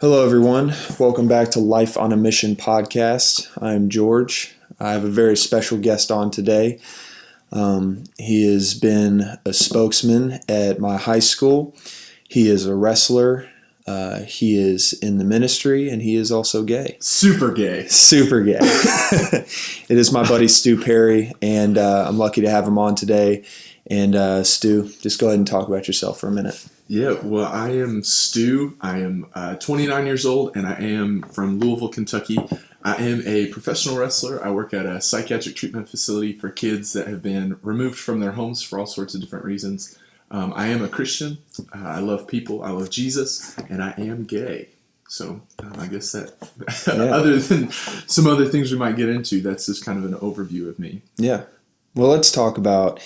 Hello, everyone. Welcome back to Life on a Mission podcast. I'm George. I have a very special guest on today. He has been a spokesman at my high school. He is a wrestler. He is in the ministry, and he is also gay. Super gay. Super gay. It is my buddy Stu Perry, and I'm lucky to have him on today. And Stu, just go ahead and talk about yourself for a minute. Yeah, well, I am Stu. I am 29 years old, and I am from Louisville, Kentucky. I am a professional wrestler. I work at a psychiatric treatment facility for kids that have been removed from their homes for all sorts of different reasons. I am a Christian. I love people. I love Jesus, and I am gay. So I guess that, other than some other things we might get into, that's just kind of an overview of me. Yeah. Well, let's talk about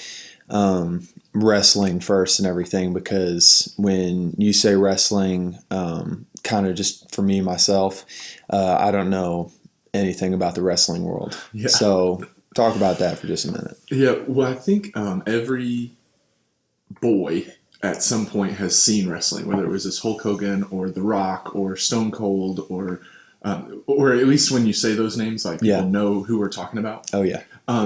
wrestling first and everything, because when you say wrestling, kind of just for me, myself, I don't know anything about the wrestling world. Yeah. So talk about that for just a minute. Yeah. Well, I think every boy at some point has seen wrestling, whether it was this Hulk Hogan or The Rock or Stone Cold or at least when you say those names, like people know who we're talking about. Oh yeah.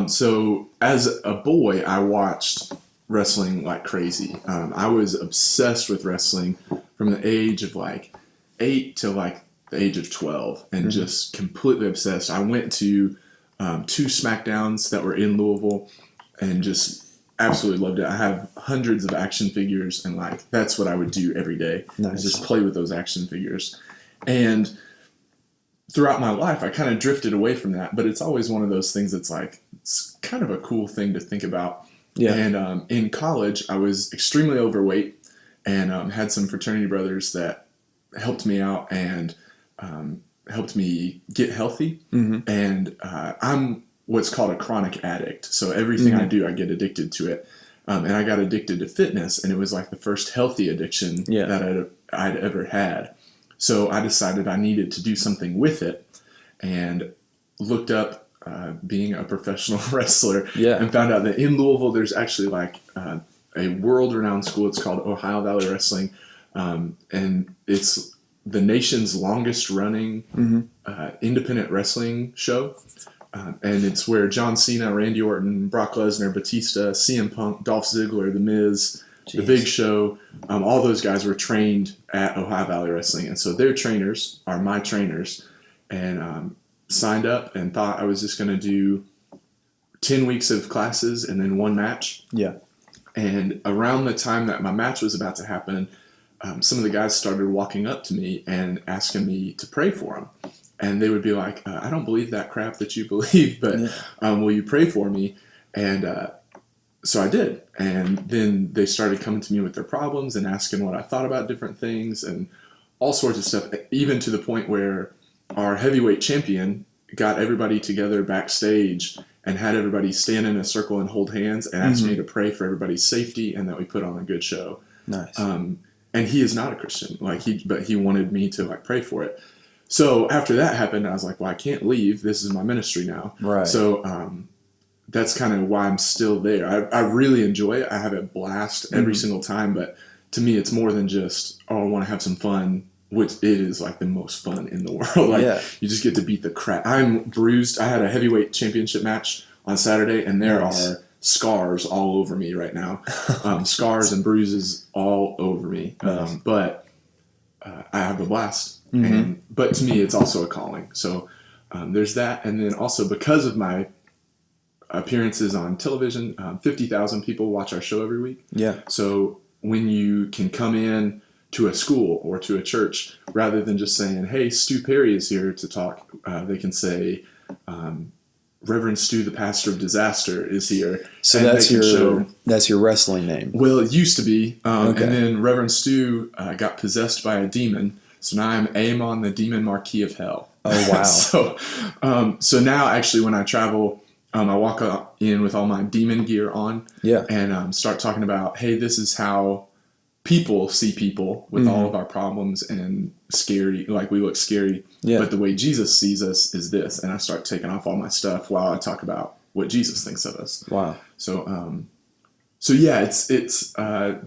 So as a boy, I watched wrestling like crazy. I was obsessed with wrestling from the age of like 8 to like the age of 12, and just completely obsessed. I went to 2 SmackDowns that were in Louisville and just absolutely loved it. I have hundreds of action figures, and like that's what I would do every day. Nice. Just play with those action figures. And throughout my life, I kind of drifted away from that, but it's always one of those things that's like, it's kind of a cool thing to think about. Yeah. And in college, I was extremely overweight and had some fraternity brothers that helped me out and helped me get healthy. And I'm what's called a chronic addict. So everything I do, I get addicted to it. And I got addicted to fitness, and it was like the first healthy addiction that I'd ever had. So I decided I needed to do something with it, and looked up being a professional wrestler, and found out that in Louisville there's actually like a world-renowned school. It's called Ohio Valley Wrestling, and it's the nation's longest-running independent wrestling show. And it's where John Cena, Randy Orton, Brock Lesnar, Batista, CM Punk, Dolph Ziggler, The Miz, The Big Show, all those guys were trained at Ohio Valley Wrestling. And so their trainers are my trainers, and signed up and thought I was just going to do 10 weeks of classes and then 1 match. Yeah. And around the time that my match was about to happen, some of the guys started walking up to me and asking me to pray for them. And they would be like, I don't believe that crap that you believe, but will you pray for me? And so I did. And then they started coming to me with their problems and asking what I thought about different things and all sorts of stuff, even to the point where our heavyweight champion got everybody together backstage and had everybody stand in a circle and hold hands and asked me to pray for everybody's safety and that we put on a good show. Nice. And he is not a Christian, but he wanted me to like pray for it. So after that happened, I was like, well, I can't leave. This is my ministry now. Right. So that's kind of why I'm still there. I really enjoy it. I have a blast every single time. But to me, it's more than just, I want to have some fun, which it is like the most fun in the world. You just get to beat the crap. I'm bruised. I had a heavyweight championship match on Saturday, and there are scars all over me right now. Scars and bruises all over me. But I have a blast. But to me, it's also a calling. So there's that. And then also because of my appearances on television, 50,000 people watch our show every week. Yeah. So when you can come in to a school or to a church, rather than just saying, hey, Stu Perry is here to talk, they can say, Reverend Stu, the pastor of disaster, is here. So that's your wrestling name. Well, it used to be. And then Reverend Stu got possessed by a demon. So now I'm Aemon, the demon marquis of hell. Oh, wow. So now actually when I travel, I walk in with all my demon gear on and start talking about, hey, this is how people see people with all of our problems and scary, like we look scary. Yeah. But the way Jesus sees us is this. And I start taking off all my stuff while I talk about what Jesus thinks of us. Wow. So yeah, it's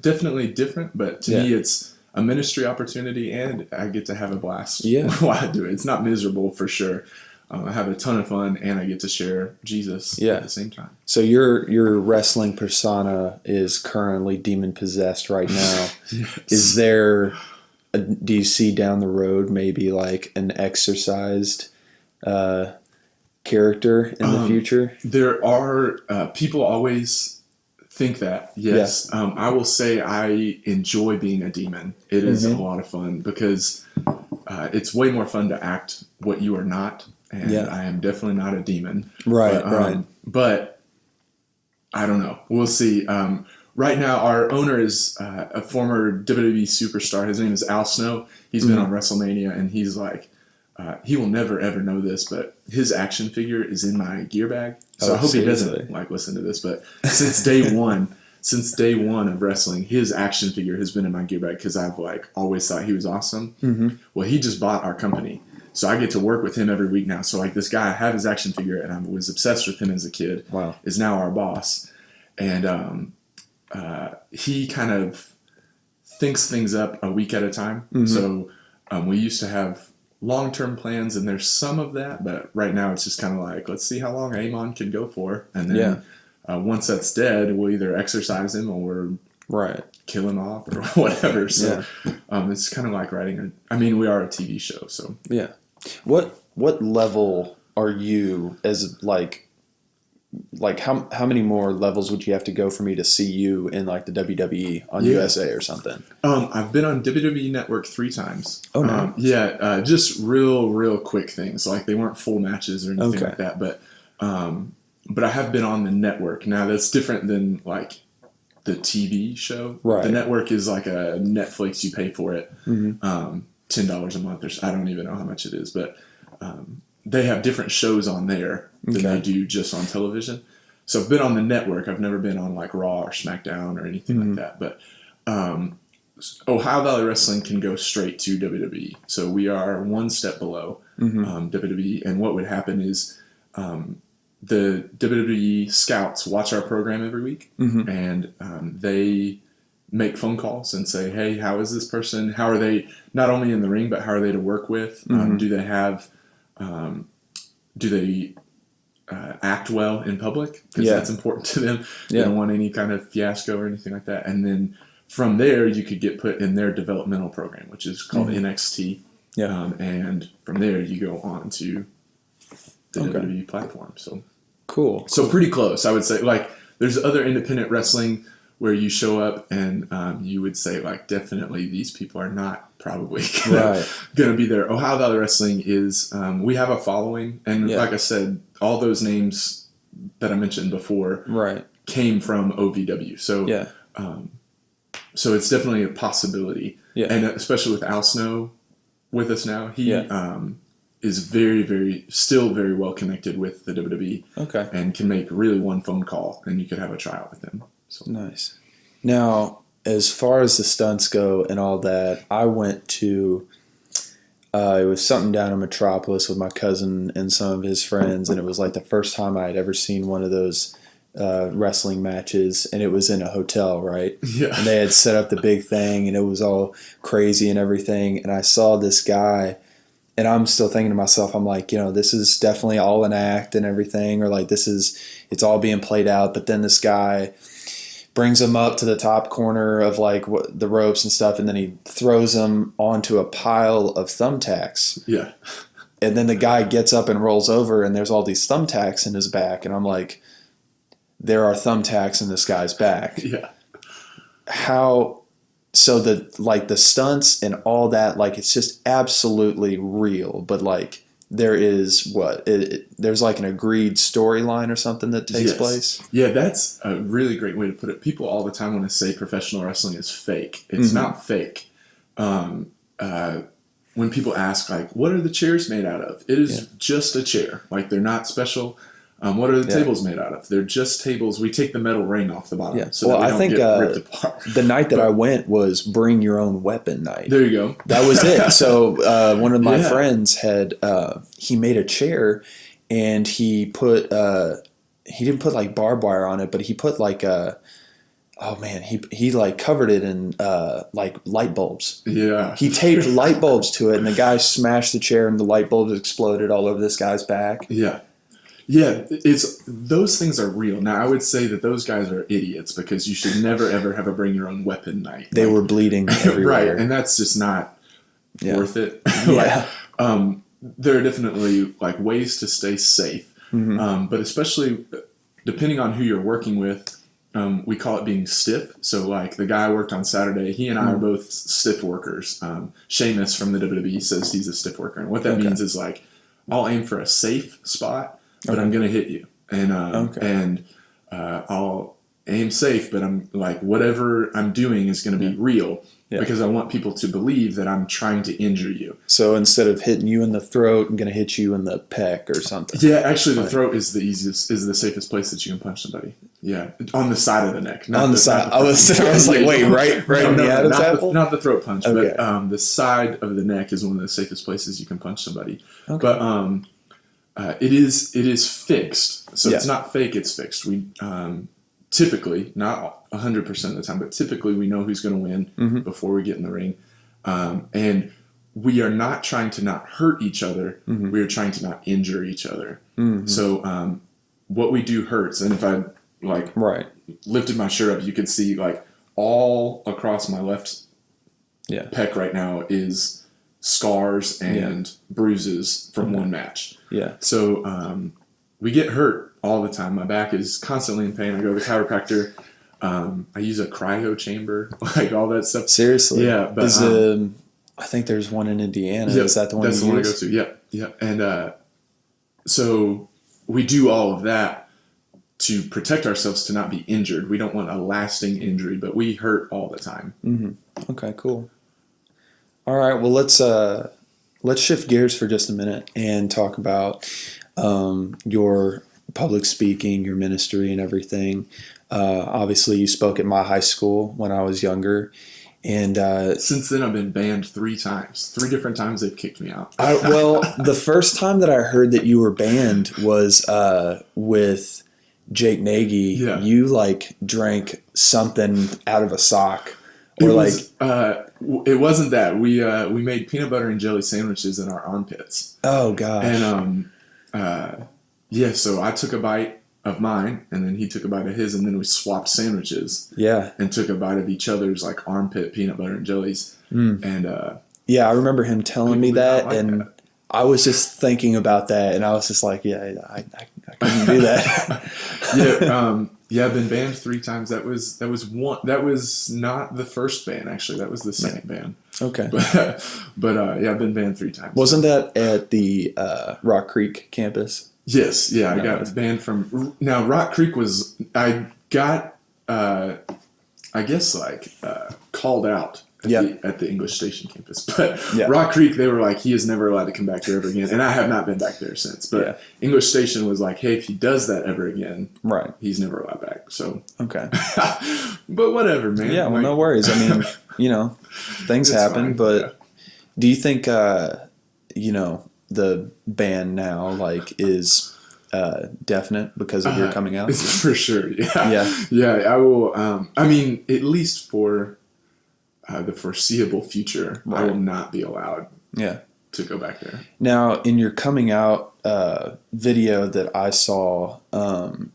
definitely different, but to me, it's a ministry opportunity, and I get to have a blast Yeah. while I do it. It's not miserable for sure. I have a ton of fun, and I get to share Jesus at the same time. So your wrestling persona is currently demon possessed right now. Yes. Is there? Do you see down the road maybe like an exorcised character in the future? There are people always think that. Yes, I will say I enjoy being a demon. It is a lot of fun because it's way more fun to act what you are not. And I am definitely not a demon. Right. But I don't know. We'll see. Right now, our owner is a former WWE superstar. His name is Al Snow. He's been on WrestleMania, and he's like, he will never ever know this, but his action figure is in my gear bag. So I hope he doesn't like listen to this. But since day one of wrestling, his action figure has been in my gear bag because I've like always thought he was awesome. Well, he just bought our company. So I get to work with him every week now. So like this guy, I have his action figure, and I was obsessed with him as a kid. Wow. Is now our boss, and he kind of thinks things up a week at a time. So we used to have long-term plans, and there's some of that, but right now it's just kind of like, let's see how long Amon can go for, and then once that's dead, we'll either exercise him or kill him off or whatever. So it's kind of like writing we are a TV show, so What level are you as like how many more levels would you have to go for me to see you in like the WWE on USA or something? I've been on WWE Network 3 times. Oh no. Just real quick things, like they weren't full matches or anything like that, but I have been on the network. Now that's different than like the TV show. Right. The network is like a Netflix, you pay for it. $10 a month, or I don't even know how much it is, but they have different shows on there than they do just on television. So I've been on the network. I've never been on like Raw or SmackDown or anything like that. But Ohio Valley Wrestling can go straight to WWE. So we are one step below WWE. And what would happen is the WWE scouts watch our program every week, and they make phone calls and say, hey, how is this person? How are they not only in the ring, but how are they to work with? Do they have, act well in public? Because that's important to them. They don't want any kind of fiasco or anything like that. And then from there, you could get put in their developmental program, which is called NXT. And from there, you go on to the WWE platform. So cool. So pretty close, I would say. Like, there's other independent wrestling where you show up and you would say, like, definitely these people are not probably going to be there. Ohio Valley Wrestling is, we have a following. And like I said, all those names that I mentioned before came from OVW. So, so it's definitely a possibility. And especially with Al Snow with us now, he is still very well connected with the WWE. And can make really one phone call and you could have a tryout with him. So. Nice. Now, as far as the stunts go and all that, I went to, it was something down in Metropolis with my cousin and some of his friends, and it was like the first time I had ever seen one of those wrestling matches, and it was in a hotel, right? And they had set up the big thing, and it was all crazy and everything, and I saw this guy, and I'm still thinking to myself, I'm like, this is definitely all an act and everything, or like it's all being played out, but then this guy brings him up to the top corner of like the ropes and stuff, and then he throws him onto a pile of thumbtacks. And then the guy gets up and rolls over, and there's all these thumbtacks in his back, and I'm like, there are thumbtacks in this guy's back. So the stunts and all that, like, it's just absolutely real, but like there is there's like an agreed storyline or something that takes place. That's a really great way to put it. People all the time want to say professional wrestling is fake. It's not fake. When people ask, like, what are the chairs made out of? It is just a chair. Like, they're not special. What are the tables made out of? They're just tables. We take the metal ring off the bottom so that we don't get ripped apart. The night that I went was bring your own weapon night. There you go. That was it. So one of my friends had he made a chair, and he put he didn't put like barbed wire on it, but he put like oh man, he like covered it in like light bulbs. Yeah. He taped light bulbs to it, and the guy smashed the chair, and the light bulbs exploded all over this guy's back. Yeah. Yeah, those things are real. Now, I would say that those guys are idiots because you should never ever have a bring your own weapon night. They were bleeding everywhere. Right, and that's just not worth it. Yeah. There are definitely like ways to stay safe, but especially depending on who you're working with, we call it being stiff. So like the guy I worked on Saturday, he and I are both stiff workers. Sheamus from the WWE says he's a stiff worker, and what that means is like I'll aim for a safe spot, but I'm going to hit you, and I'll aim safe, but I'm like whatever I'm doing is going to be real. Yeah. Because I want people to believe that I'm trying to injure you. So instead of hitting you in the throat, I'm going to hit you in the pec or something. Yeah, actually, the throat is the safest place that you can punch somebody. Yeah, on the side of the neck. Not on the side. I was like, wait, right in the Adam's apple? Not the throat punch, but the side of the neck is one of the safest places you can punch somebody. Okay. But it is fixed, so it's not fake. It's fixed. We typically, not 100% of the time, but typically we know who's going to win before we get in the ring. And we are not trying to not hurt each other. We are trying to not injure each other. So what we do hurts. And if I lifted my shirt up, you could see like all across my left pec right now is scars and bruises from one match. Yeah. So we get hurt all the time. My back is constantly in pain. I go to the chiropractor. I use a cryo chamber, like all that stuff. Seriously? Yeah. But I think there's one in Indiana. Yeah, is that the one that's the one I go to? Yeah. And so we do all of that to protect ourselves to not be injured. We don't want a lasting injury, but we hurt all the time. Okay, cool. All right, well, let's shift gears for just a minute and talk about your public speaking, your ministry, and everything. Obviously, you spoke at my high school when I was younger, and since then I've been banned 3 times. 3 different times they've kicked me out. Well, the first time that I heard that you were banned was with Jake Nagy. Yeah. You like drank something out of a sock. It wasn't that. We made peanut butter and jelly sandwiches in our armpits. Oh gosh. And so I took a bite of mine, and then he took a bite of his, and then we swapped sandwiches. Yeah. And took a bite of each other's like armpit peanut butter and jellies. And I remember him telling me that, and I was just thinking about that, and I was just like, I couldn't do that. I've been banned 3 times. That was one. That was not the first ban, actually. That was the second ban. Okay. But I've been banned 3 times. Wasn't that at the Rock Creek campus? Yes. Yeah, I got banned from. Now Rock Creek was. I got. I guess called out. At the English Station campus. But Rock Creek, they were like, he is never allowed to come back there ever again. And I have not been back there since. But English Station was like, hey, if he does that ever again, he's never allowed back. So okay. But whatever, man. Yeah, well, no worries. I mean, things happen. Fine. But do you think, the ban now, is definite because of your coming out? For sure, Yeah, I will. I mean, at least for the foreseeable future, I will not be allowed to go back there. Now, in your coming out video that I saw,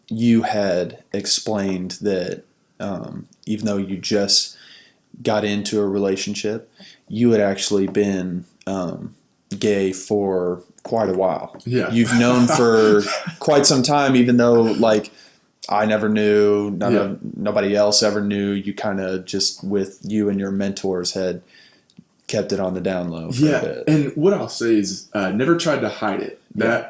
you had explained that even though you just got into a relationship, you had actually been gay for quite a while. Yeah. You've known for quite some time, even though I never knew, nobody else ever knew. You kind of just with you and your mentors had kept it on the down low for a bit. And what I'll say is never tried to hide it. That,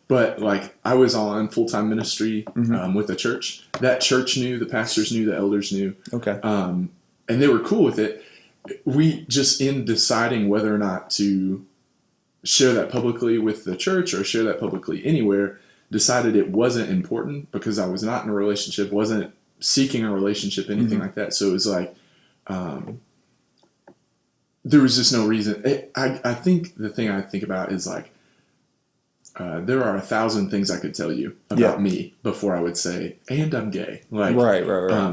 but I was on full-time ministry with a church. That church knew, the pastors knew, the elders knew. Okay. And they were cool with it. We just, in deciding whether or not to share that publicly with the church or share that publicly anywhere, decided it wasn't important because I was not in a relationship, wasn't seeking a relationship, anything like that. So it was there was just no reason. I think the thing I think about is there are 1,000 things I could tell you about me before I would say, and I'm gay. Like, right.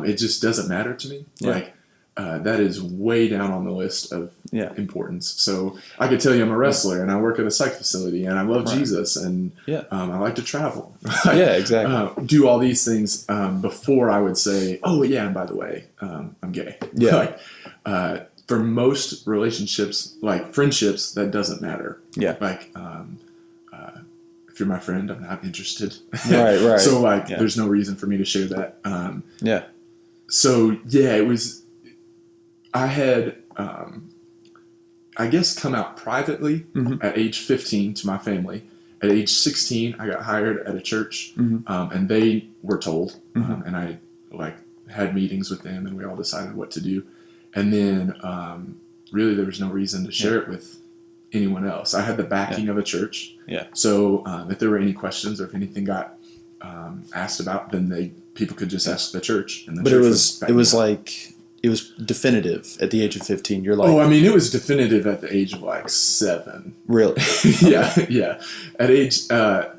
It just doesn't matter to me. Yeah. Like, that is way down on the list of importance. So I could tell you I'm a wrestler and I work at a psych facility and I love Jesus and I like to travel. Exactly. Do all these things before I would say, oh yeah, and by the way, I'm gay. Yeah. Like, for most relationships, like friendships, that doesn't matter. Yeah. Like, if you're my friend, I'm not interested. Right. So like, there's no reason for me to share that. Yeah. So it was. I had, I guess, come out privately at age 15 to my family. At age 16, I got hired at a church, and they were told, and I had meetings with them, and we all decided what to do. And then, really, there was no reason to share it with anyone else. I had the backing of a church. Yeah. So if there were any questions or if anything got asked about, then people could just ask the church. And but it was like. It was definitive at the age of 15. You're like, oh, I mean, it was definitive at the age of like 7. Really? Yeah. At age, I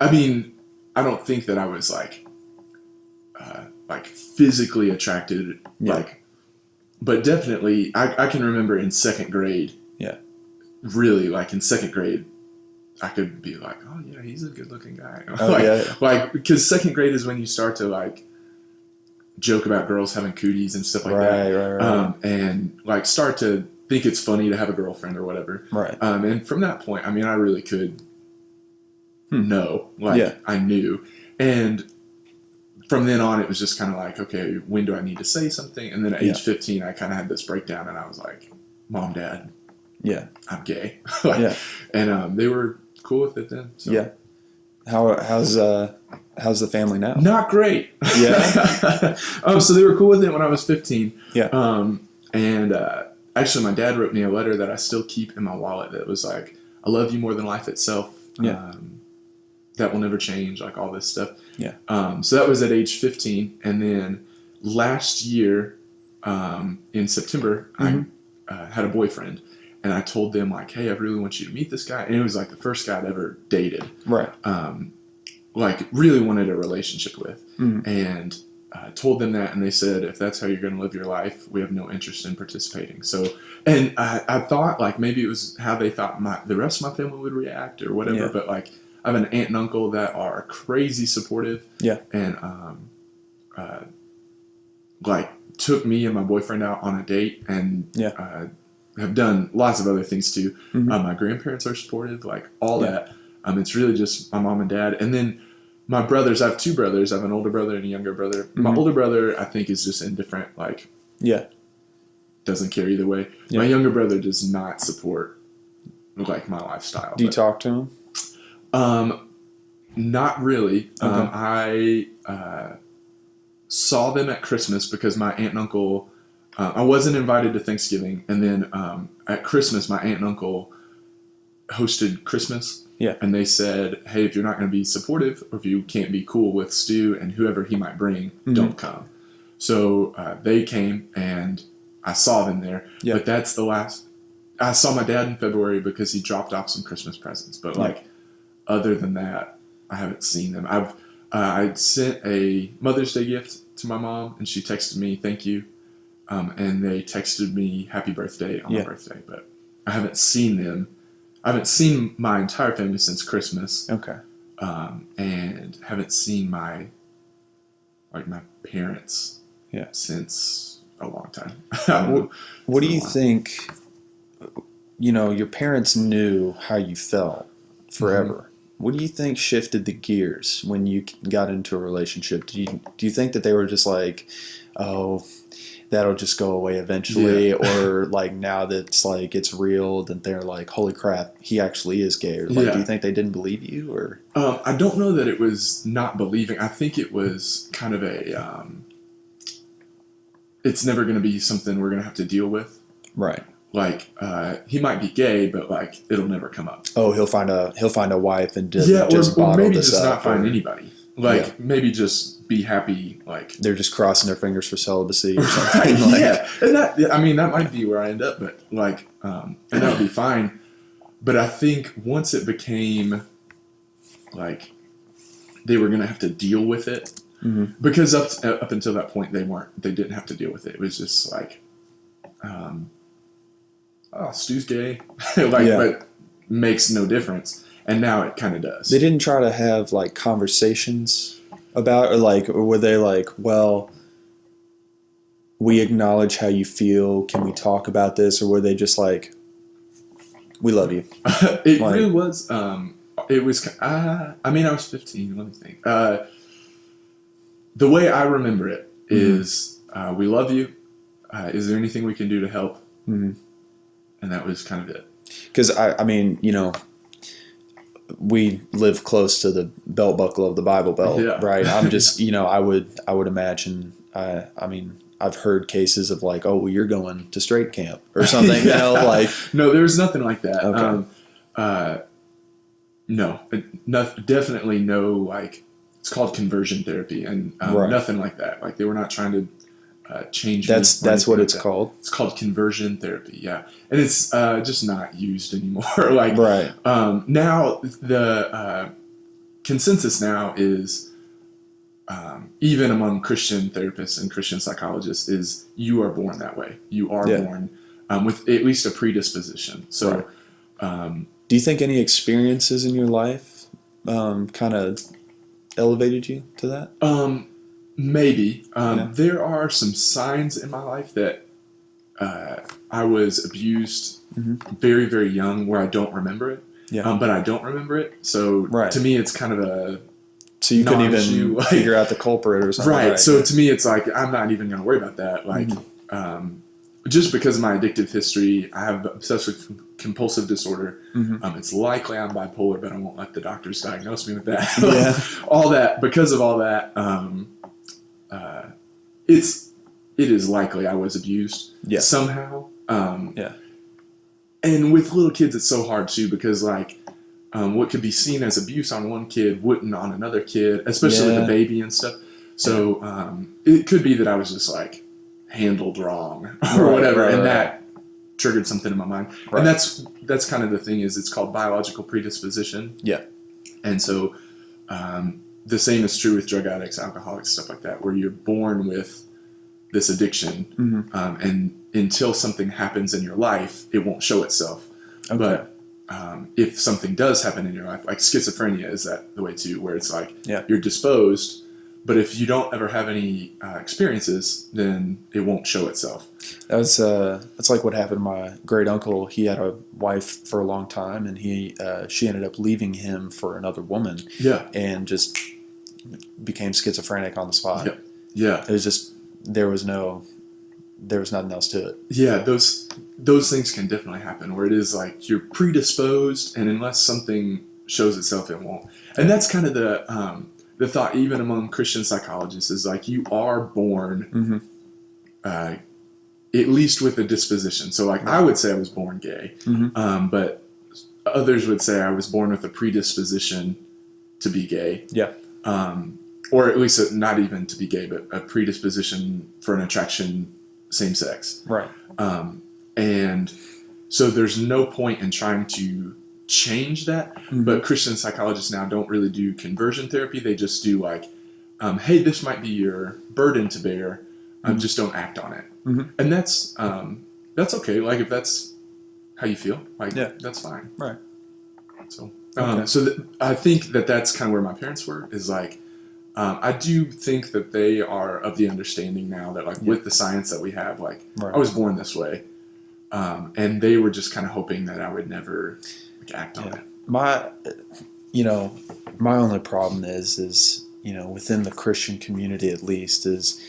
mean, I don't think that I was like physically attracted, but definitely, I can remember in 2nd grade. Yeah. Really, like in 2nd grade, I could be like, oh yeah, he's a good-looking guy. Because 2nd grade is when you start to like joke about girls having cooties and stuff like that. Right. And like start to think it's funny to have a girlfriend or whatever. Right. And from that point, I mean, I really could know. I knew. And from then on, it was just kind of like, okay, when do I need to say something? And then at age 15, I kind of had this breakdown and I was like, Mom, Dad, I'm gay. And they were cool with it then. So. Yeah. How's the family now? Not great. Yeah. So they were cool with it when I was 15. Yeah. And actually, my dad wrote me a letter that I still keep in my wallet that was like, I love you more than life itself. Yeah. That will never change, like all this stuff. Yeah. So that was at age 15. And then last year, in September, I had a boyfriend. And I told them, like, hey, I really want you to meet this guy. And it was, like, the first guy I'd ever dated. Right. Really wanted a relationship with. And I told them that, and they said, if that's how you're going to live your life, we have no interest in participating. So, and I thought, like, maybe it was how they thought the rest of my family would react or whatever. But, like, I have an aunt and uncle that are crazy supportive. Yeah. And, took me and my boyfriend out on a date and have done lots of other things too. My grandparents are supportive, like all that. It's really just my mom and dad. And then my brothers, I have 2 brothers. I have an older brother and a younger brother. My older brother, I think, is just indifferent, doesn't care either way. My younger brother does not support, like, my lifestyle. Do you talk to him? Not really. Okay. I saw them at Christmas because my aunt and uncle... I wasn't invited to Thanksgiving, and then at Christmas, my aunt and uncle hosted Christmas. Yeah. And they said, hey, if you're not going to be supportive, or if you can't be cool with Stu and whoever he might bring, don't come. So they came, and I saw them there. Yeah. But that's the last... I saw my dad in February because he dropped off some Christmas presents. But, other than that, I haven't seen them. I sent a Mother's Day gift to my mom, and she texted me, thank you. And they texted me happy birthday on my birthday, but I haven't seen them. I haven't seen my entire family since Christmas. Okay. And haven't seen my parents since a long time. What do you think, your parents knew how you felt forever. What do you think shifted the gears when you got into a relationship? Do you think that they were just like, oh, that'll just go away eventually, or like now that it's real, that they're like, holy crap, he actually is gay? Or do you think they didn't believe you? Or I don't know that it was not believing. I think it was kind of a it's never going to be something we're going to have to deal with. Right. Like he might be gay, but like it'll never come up. Oh, he'll find a wife and just or maybe this just up, not find anybody. Like maybe just be happy. Like they're just crossing their fingers for celibacy or something. Right, and that might be where I end up, but and that would be fine. But I think once it became like they were going to have to deal with it. Mm-hmm. Because up until that point, they didn't have to deal with it. It was just like, Stu's gay, but makes no difference. And now it kind of does. They didn't try to have like conversations about, or were they like, well, we acknowledge how you feel. Can we talk about this? Or were they just like, we love you? It really was. It was. I was 15. Let me think. The way I remember it is, we love you. Is there anything we can do to help? Mm-hmm. And that was kind of it. Because we live close to the belt buckle of the Bible Belt, right? I'm just, I would imagine. I've heard cases of like, oh, well, you're going to straight camp or something, No, there was nothing like that. Okay. No, definitely no, like, it's called conversion therapy, and nothing like that. Like, they were not trying to change. That's what it's called. It's called conversion therapy, yeah, and it's just not used anymore. Like, right. Now the consensus now is, even among Christian therapists and Christian psychologists, is you are born that way. You are born with at least a predisposition. So, do you think any experiences in your life kind of elevated you to that? Maybe. There are some signs in my life that I was abused very, very young where I don't remember it. Yeah. But I don't remember it. So to me, it's kind of a... So you couldn't even figure out the culprit or something. Right. So to me, it's like, I'm not even going to worry about that. Like, just because of my addictive history, I have obsessive compulsive disorder. It's likely I'm bipolar, but I won't let the doctors diagnose me with that. All that, because of all that, it is likely I was abused somehow. And with little kids, it's so hard too, because like, what could be seen as abuse on one kid wouldn't on another kid, especially with a baby and stuff. So it could be that I was just like handled wrong or whatever, and that triggered something in my mind. And that's kind of the thing, is it's called biological predisposition. Yeah. And so the same is true with drug addicts, alcoholics, stuff like that, where you're born with this addiction, and until something happens in your life, it won't show itself. Okay. But if something does happen in your life, like schizophrenia is that the way too, where it's like you're disposed, but if you don't ever have any experiences, then it won't show itself. That's like what happened to my great uncle. He had a wife for a long time, and she ended up leaving him for another woman. Yeah, and just became schizophrenic on the spot. Yeah. It was just there was nothing else to it. Yeah, those things can definitely happen, where it is like you're predisposed, and unless something shows itself, it won't. And that's kind of the thought, even among Christian psychologists, is like you are born at least with a disposition. So like I would say I was born gay, but others would say I was born with a predisposition to be gay. Yeah. Or at least not even to be gay, but a predisposition for an attraction same sex. Right. And so there's no point in trying to change that. But Christian psychologists now don't really do conversion therapy. They just do like, hey, this might be your burden to bear. Just don't act on it. And that's okay. Like if that's how you feel, like that's fine. Right. So, I think that's kind of where my parents were, is like, I do think that they are of the understanding now that like with the science that we have, like I was born this way. And they were just kind of hoping that I would never act on it. My only problem is within the Christian community, at least, is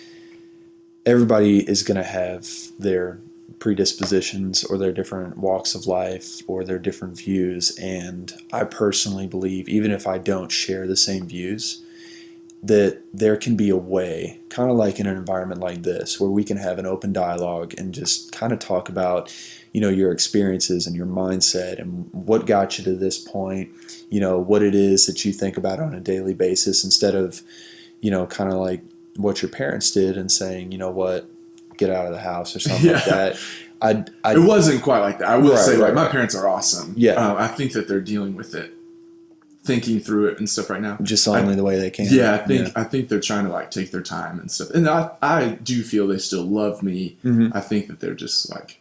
everybody is going to have their predispositions or their different walks of life or their different views. And I personally believe, even if I don't share the same views, that there can be a way, kind of like in an environment like this, where we can have an open dialogue and just kind of talk about, your experiences and your mindset and what got you to this point, what it is that you think about on a daily basis, instead of, kind of like what your parents did and saying, what, get out of the house or something like that. It wasn't quite like that. I will say, my parents are awesome. Yeah. I think that they're dealing with it thinking through it and stuff right now. Just only the way they can. Yeah, I think they're trying to like take their time and stuff. And I do feel they still love me. I think that they're just like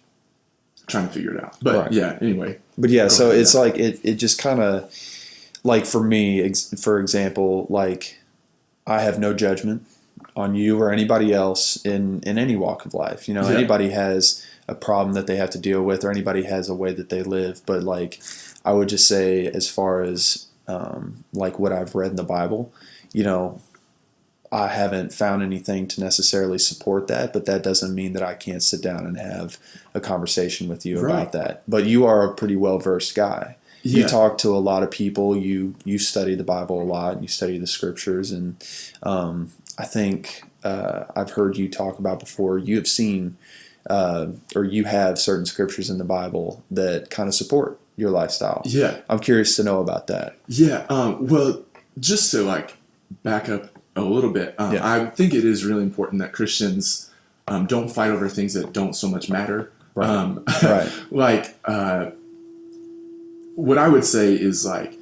trying to figure it out. But yeah, anyway. But yeah, so it's like it just kind of like for me, for example, like I have no judgment on you or anybody else in any walk of life. You know, anybody has a problem that they have to deal with, or anybody has a way that they live. But like, I would just say, as far as like what I've read in the Bible, you know, I haven't found anything to necessarily support that, but that doesn't mean that I can't sit down and have a conversation with you about that. But you are a pretty well-versed guy. You talk to a lot of people. You study the Bible a lot. You study the scriptures, and I think I've heard you talk about before. You have seen or you have certain scriptures in the Bible that kind of support your lifestyle. Yeah, I'm curious to know about that. Yeah. Well, just to like back up a little bit, I think it is really important that Christians don't fight over things that don't so much matter. Like. What I would say is like,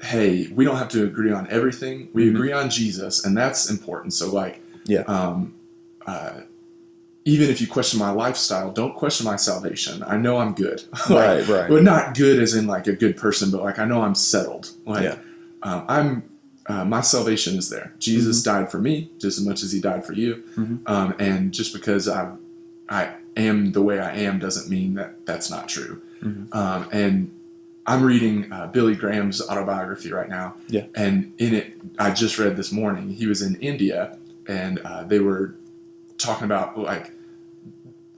hey, we don't have to agree on everything. We agree on Jesus, and that's important. So like, even if you question my lifestyle, don't question my salvation. I know I'm good. Like, well, not good as in like a good person, but like I know I'm settled. Like, my salvation is there. Jesus died for me just as much as he died for you. And just because I am the way I am doesn't mean that that's not true. And I'm reading Billy Graham's autobiography right now. Yeah. And in it, I just read this morning, he was in India, and they were talking about like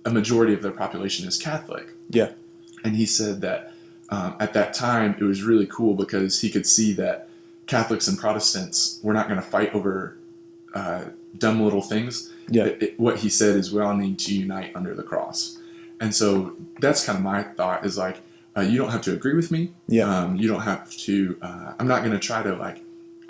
a majority of their population is Catholic. Yeah. And he said that at that time, it was really cool because he could see that Catholics and Protestants were not going to fight over dumb little things. Yeah. What he said is we all need to unite under the cross. And so that's kind of my thought is like, you don't have to agree with me. Yeah. You don't have to, I'm not going to try to like,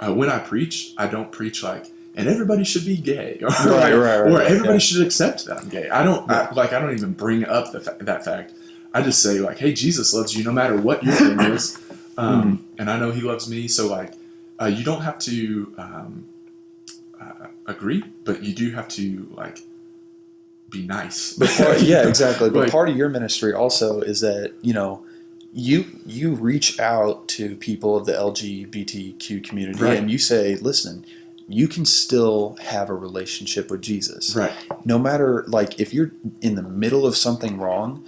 when I preach, I don't preach like, and everybody should be gay or, or everybody should accept that I'm gay. I don't even bring up that fact. I just say like, hey, Jesus loves you no matter what your thing is. And I know he loves me. So like, you don't have to agree, but you do have to like be nice. But exactly. But part of your ministry also is that, you know, you reach out to people of the LGBTQ community and you say, listen, you can still have a relationship with Jesus. Right. No matter, like, if you're in the middle of something wrong,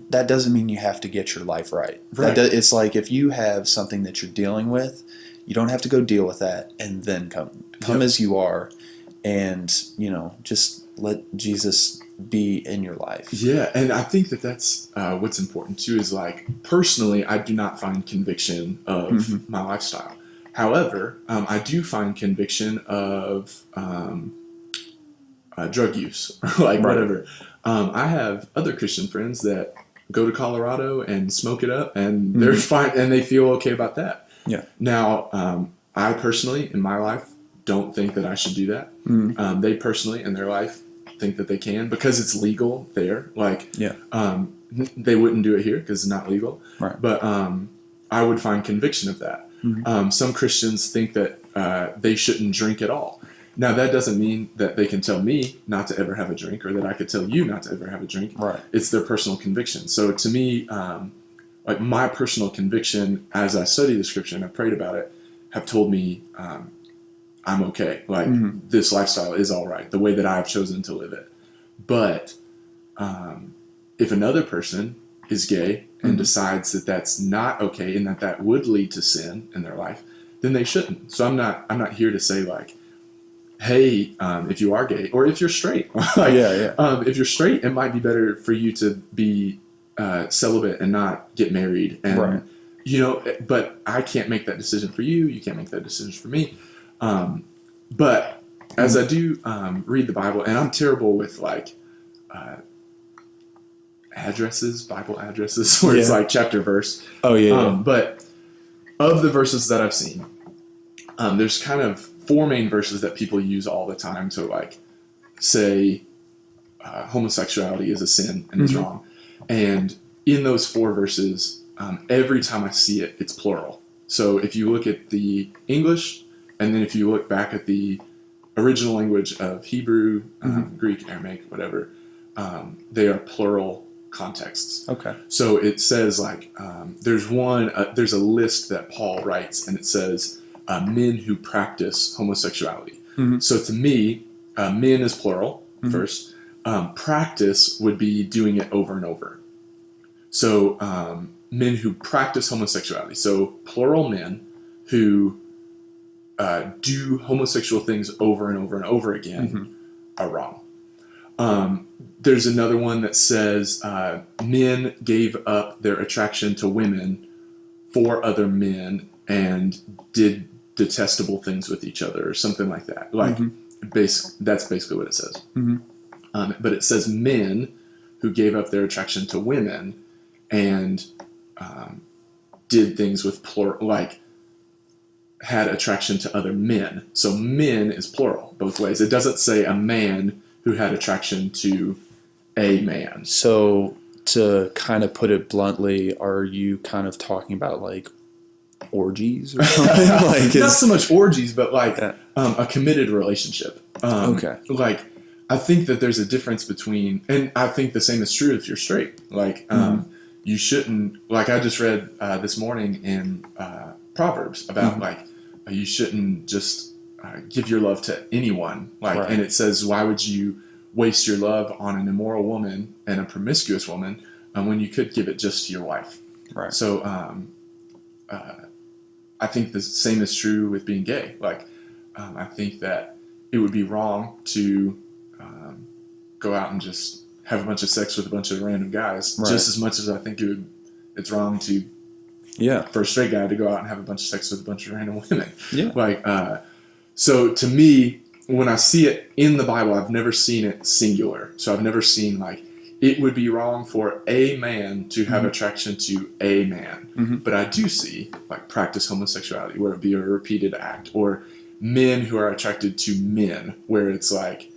that doesn't mean you have to get your life right. It's like if you have something that you're dealing with, you don't have to go deal with that and then come as you are and, you know, just let Jesus be in your life. Yeah, and I think that that's what's important too is like, personally, I do not find conviction of my lifestyle. However, I do find conviction of drug use, like whatever. I have other Christian friends that go to Colorado and smoke it up, and they're fine, and they feel okay about that. Yeah. Now, I personally, in my life, don't think that I should do that. They personally, in their life, think that they can because it's legal there. Like, they wouldn't do it here because it's not legal. Right. But I would find conviction of that. Some Christians think that they shouldn't drink at all. Now, that doesn't mean that they can tell me not to ever have a drink or that I could tell you not to ever have a drink. Right. It's their personal conviction. So to me, like my personal conviction as I study the scripture and I prayed about it have told me I'm okay. Like this lifestyle is all right, the way that I've chosen to live it. But if another person is gay and decides that that's not okay and that would lead to sin in their life, then they shouldn't. So I'm not here to say like, hey, if you are gay or if you're straight, if you're straight, it might be better for you to be celibate and not get married. And, you know, but I can't make that decision for you. You can't make that decision for me. But as I do read the Bible, and I'm terrible with like Bible addresses, where it's like chapter verse. But of the verses that I've seen, there's kind of 4 main verses that people use all the time to like say homosexuality is a sin and is wrong. And in those 4 verses, every time I see it, it's plural. So if you look at the English, and then if you look back at the original language of Hebrew, Greek, Aramaic, whatever, they are plural contexts. Okay. So it says like there's a list that Paul writes, and it says men who practice homosexuality. So to me, men is plural first. Practice would be doing it over and over. So men who practice homosexuality. So plural men who do homosexual things over and over and over again are wrong. There's another one that says men gave up their attraction to women for other men and did detestable things with each other or something like that. Like that's basically what it says. But it says men who gave up their attraction to women and did things with plural, like had attraction to other men. So men is plural both ways. It doesn't say a man who had attraction to a man. So to kind of put it bluntly, are you kind of talking about like orgies or something? Like not so much orgies, but like a committed relationship. Okay. Like I think that there's a difference between, and I think the same is true if you're straight. Like you shouldn't, like I just read this morning in Proverbs about like you shouldn't just give your love to anyone. Like, and it says, why would you waste your love on an immoral woman and a promiscuous woman when you could give it just to your wife? Right. So I think the same is true with being gay. Like I think that it would be wrong to go out and just have a bunch of sex with a bunch of random guys, just as much as I think it's wrong to for a straight guy to go out and have a bunch of sex with a bunch of random women. Yeah. Like so to me, when I see it in the Bible, I've never seen it singular. So I've never seen like it would be wrong for a man to have attraction to a man. But I do see like practice homosexuality where it be a repeated act, or men who are attracted to men where it's like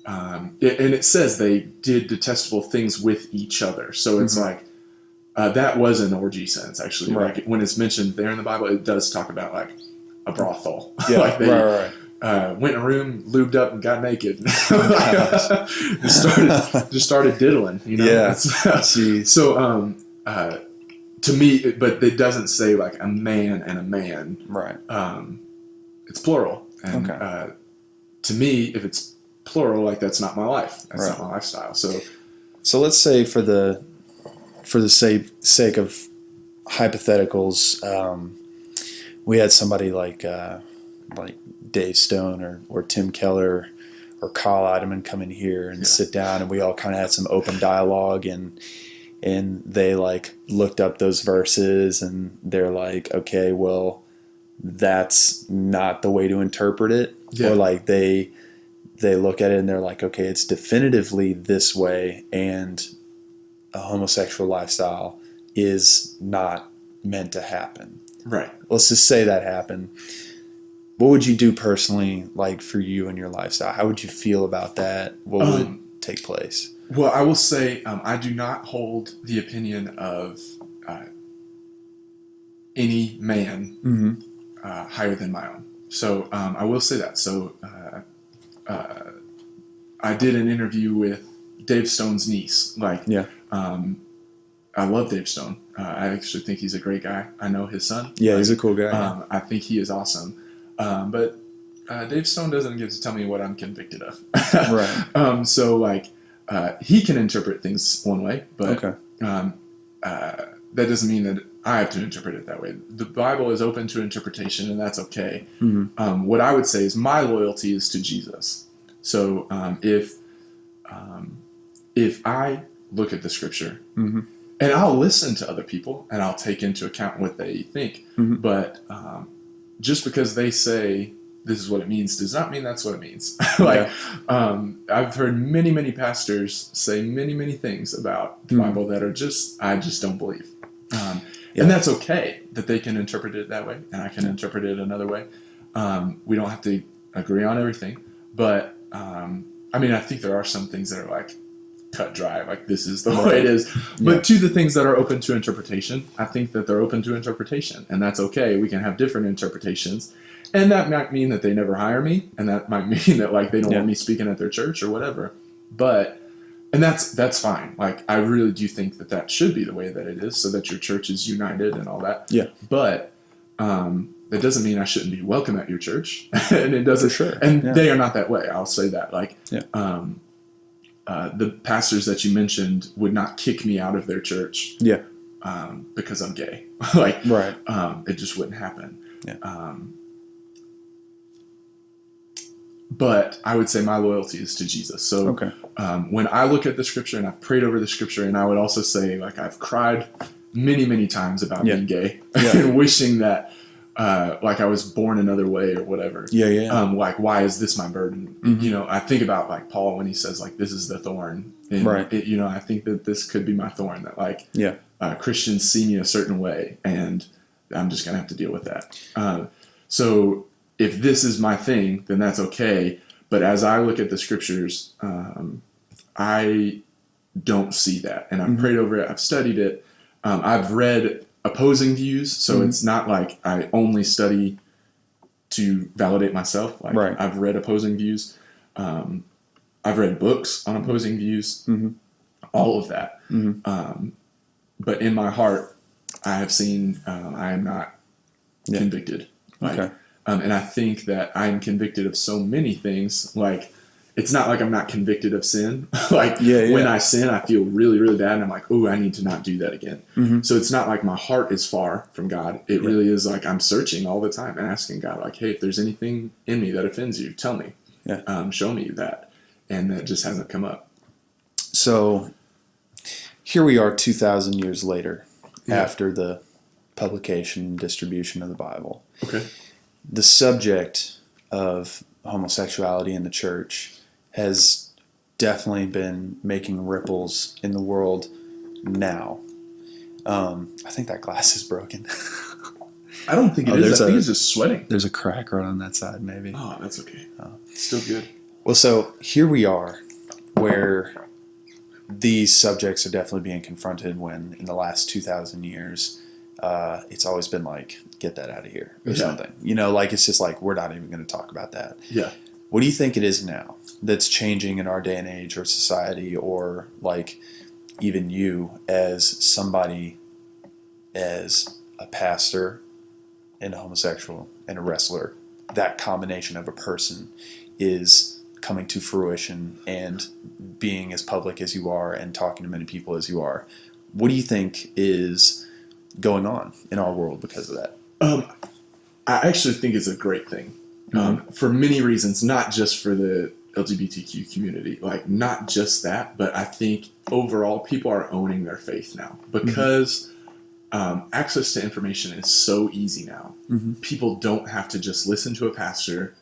and it says they did detestable things with each other. So it's like that was an orgy sense actually. Like when it's mentioned there in the Bible, it does talk about like a brothel. Yeah. Like they went in a room, lubed up, and got naked. just started diddling. You know? Yeah. So to me, but it doesn't say like a man and a man. Right. It's plural. And to me, if it's plural, like that's not my life. That's not my lifestyle. So let's say for the sake of hypotheticals, we had somebody like Dave Stone or Tim Keller or Kyle Idleman come in here and sit down, and we all kind of had some open dialogue, and they like looked up those verses, and they're like, okay, well, that's not the way to interpret it. Or like they look at it and they're like, okay, it's definitively this way, and a homosexual lifestyle is not meant to happen. Right. Let's just say that happened. What would you do personally, like for you and your lifestyle? How would you feel about that? What would take place? Well, I will say I do not hold the opinion of any man higher than my own. So I will say that. So I did an interview with Dave Stone's niece. Like, I love Dave Stone. I actually think he's a great guy. I know his son. Yeah, he's a cool guy. I think he is awesome. But Dave Stone doesn't get to tell me what I'm convicted of. Right. So like he can interpret things one way, but that doesn't mean that I have to interpret it that way. The Bible is open to interpretation, and that's okay. What I would say is my loyalty is to Jesus. So if I look at the Scripture, and I'll listen to other people, and I'll take into account what they think, but just because they say this is what it means does not mean that's what it means. I've heard many pastors say many things about the Bible that are I just don't believe. And that's okay that they can interpret it that way, and I can interpret it another way. We don't have to agree on everything, but I mean, I think there are some things that are like cut dry, like this is the way it is. But to the things that are open to interpretation, I think that they're open to interpretation, and that's okay. We can have different interpretations, and that might mean that they never hire me, and that might mean that like they don't want me speaking at their church or whatever. But and that's fine. Like I really do think that that should be the way that it is, so that your church is united and all that. Yeah. But that doesn't mean I shouldn't be welcome at your church, and it doesn't. For sure. And they are not that way. I'll say that. Like, yeah. The pastors that you mentioned would not kick me out of their church. Yeah. Because I'm gay. Like, right. It just wouldn't happen. Yeah. But I would say my loyalty is to Jesus. So when I look at the scripture, and I've prayed over the scripture, and I would also say, like, I've cried many, many times about being gay and wishing that, like I was born another way or whatever. Like, why is this my burden? You know, I think about like Paul when he says like, this is the thorn. And you know, I think that this could be my thorn, that like, Christians see me a certain way, and I'm just going to have to deal with that. So if this is my thing, then that's okay. But as I look at the scriptures, I don't see that. And I've prayed over it. I've studied it. I've read opposing views. So it's not like I only study to validate myself. Like I've read opposing views. I've read books on opposing views, all of that. But in my heart, I have seen, I am not convicted. Like, and I think that I'm convicted of so many things. Like, it's not like I'm not convicted of sin. Like, when I sin, I feel really, really bad. And I'm like, oh, I need to not do that again. So it's not like my heart is far from God. It really is like I'm searching all the time and asking God, like, hey, if there's anything in me that offends you, tell me. Show me that. And that just hasn't come up. So here we are 2,000 years later after the publication and distribution of the Bible. The subject of homosexuality in the church has definitely been making ripples in the world now. I think that glass is broken. I don't think it is. I think it's just sweating. There's a crack right on that side, maybe. Oh, that's okay. It's still good. Well, so here we are where these subjects are definitely being confronted, when in the last 2,000 years, it's always been like, get that out of here or something. You know, like it's just like, we're not even going to talk about that. What do you think it is now that's changing in our day and age or society, or like even you as somebody, as a pastor and a homosexual and a wrestler, that combination of a person is coming to fruition and being as public as you are and talking to many people as you are? What do you think is going on in our world because of that? I actually think it's a great thing for many reasons, not just for the LGBTQ community, like not just that, but I think overall people are owning their faith now because access to information is so easy now. People don't have to just listen to a pastor,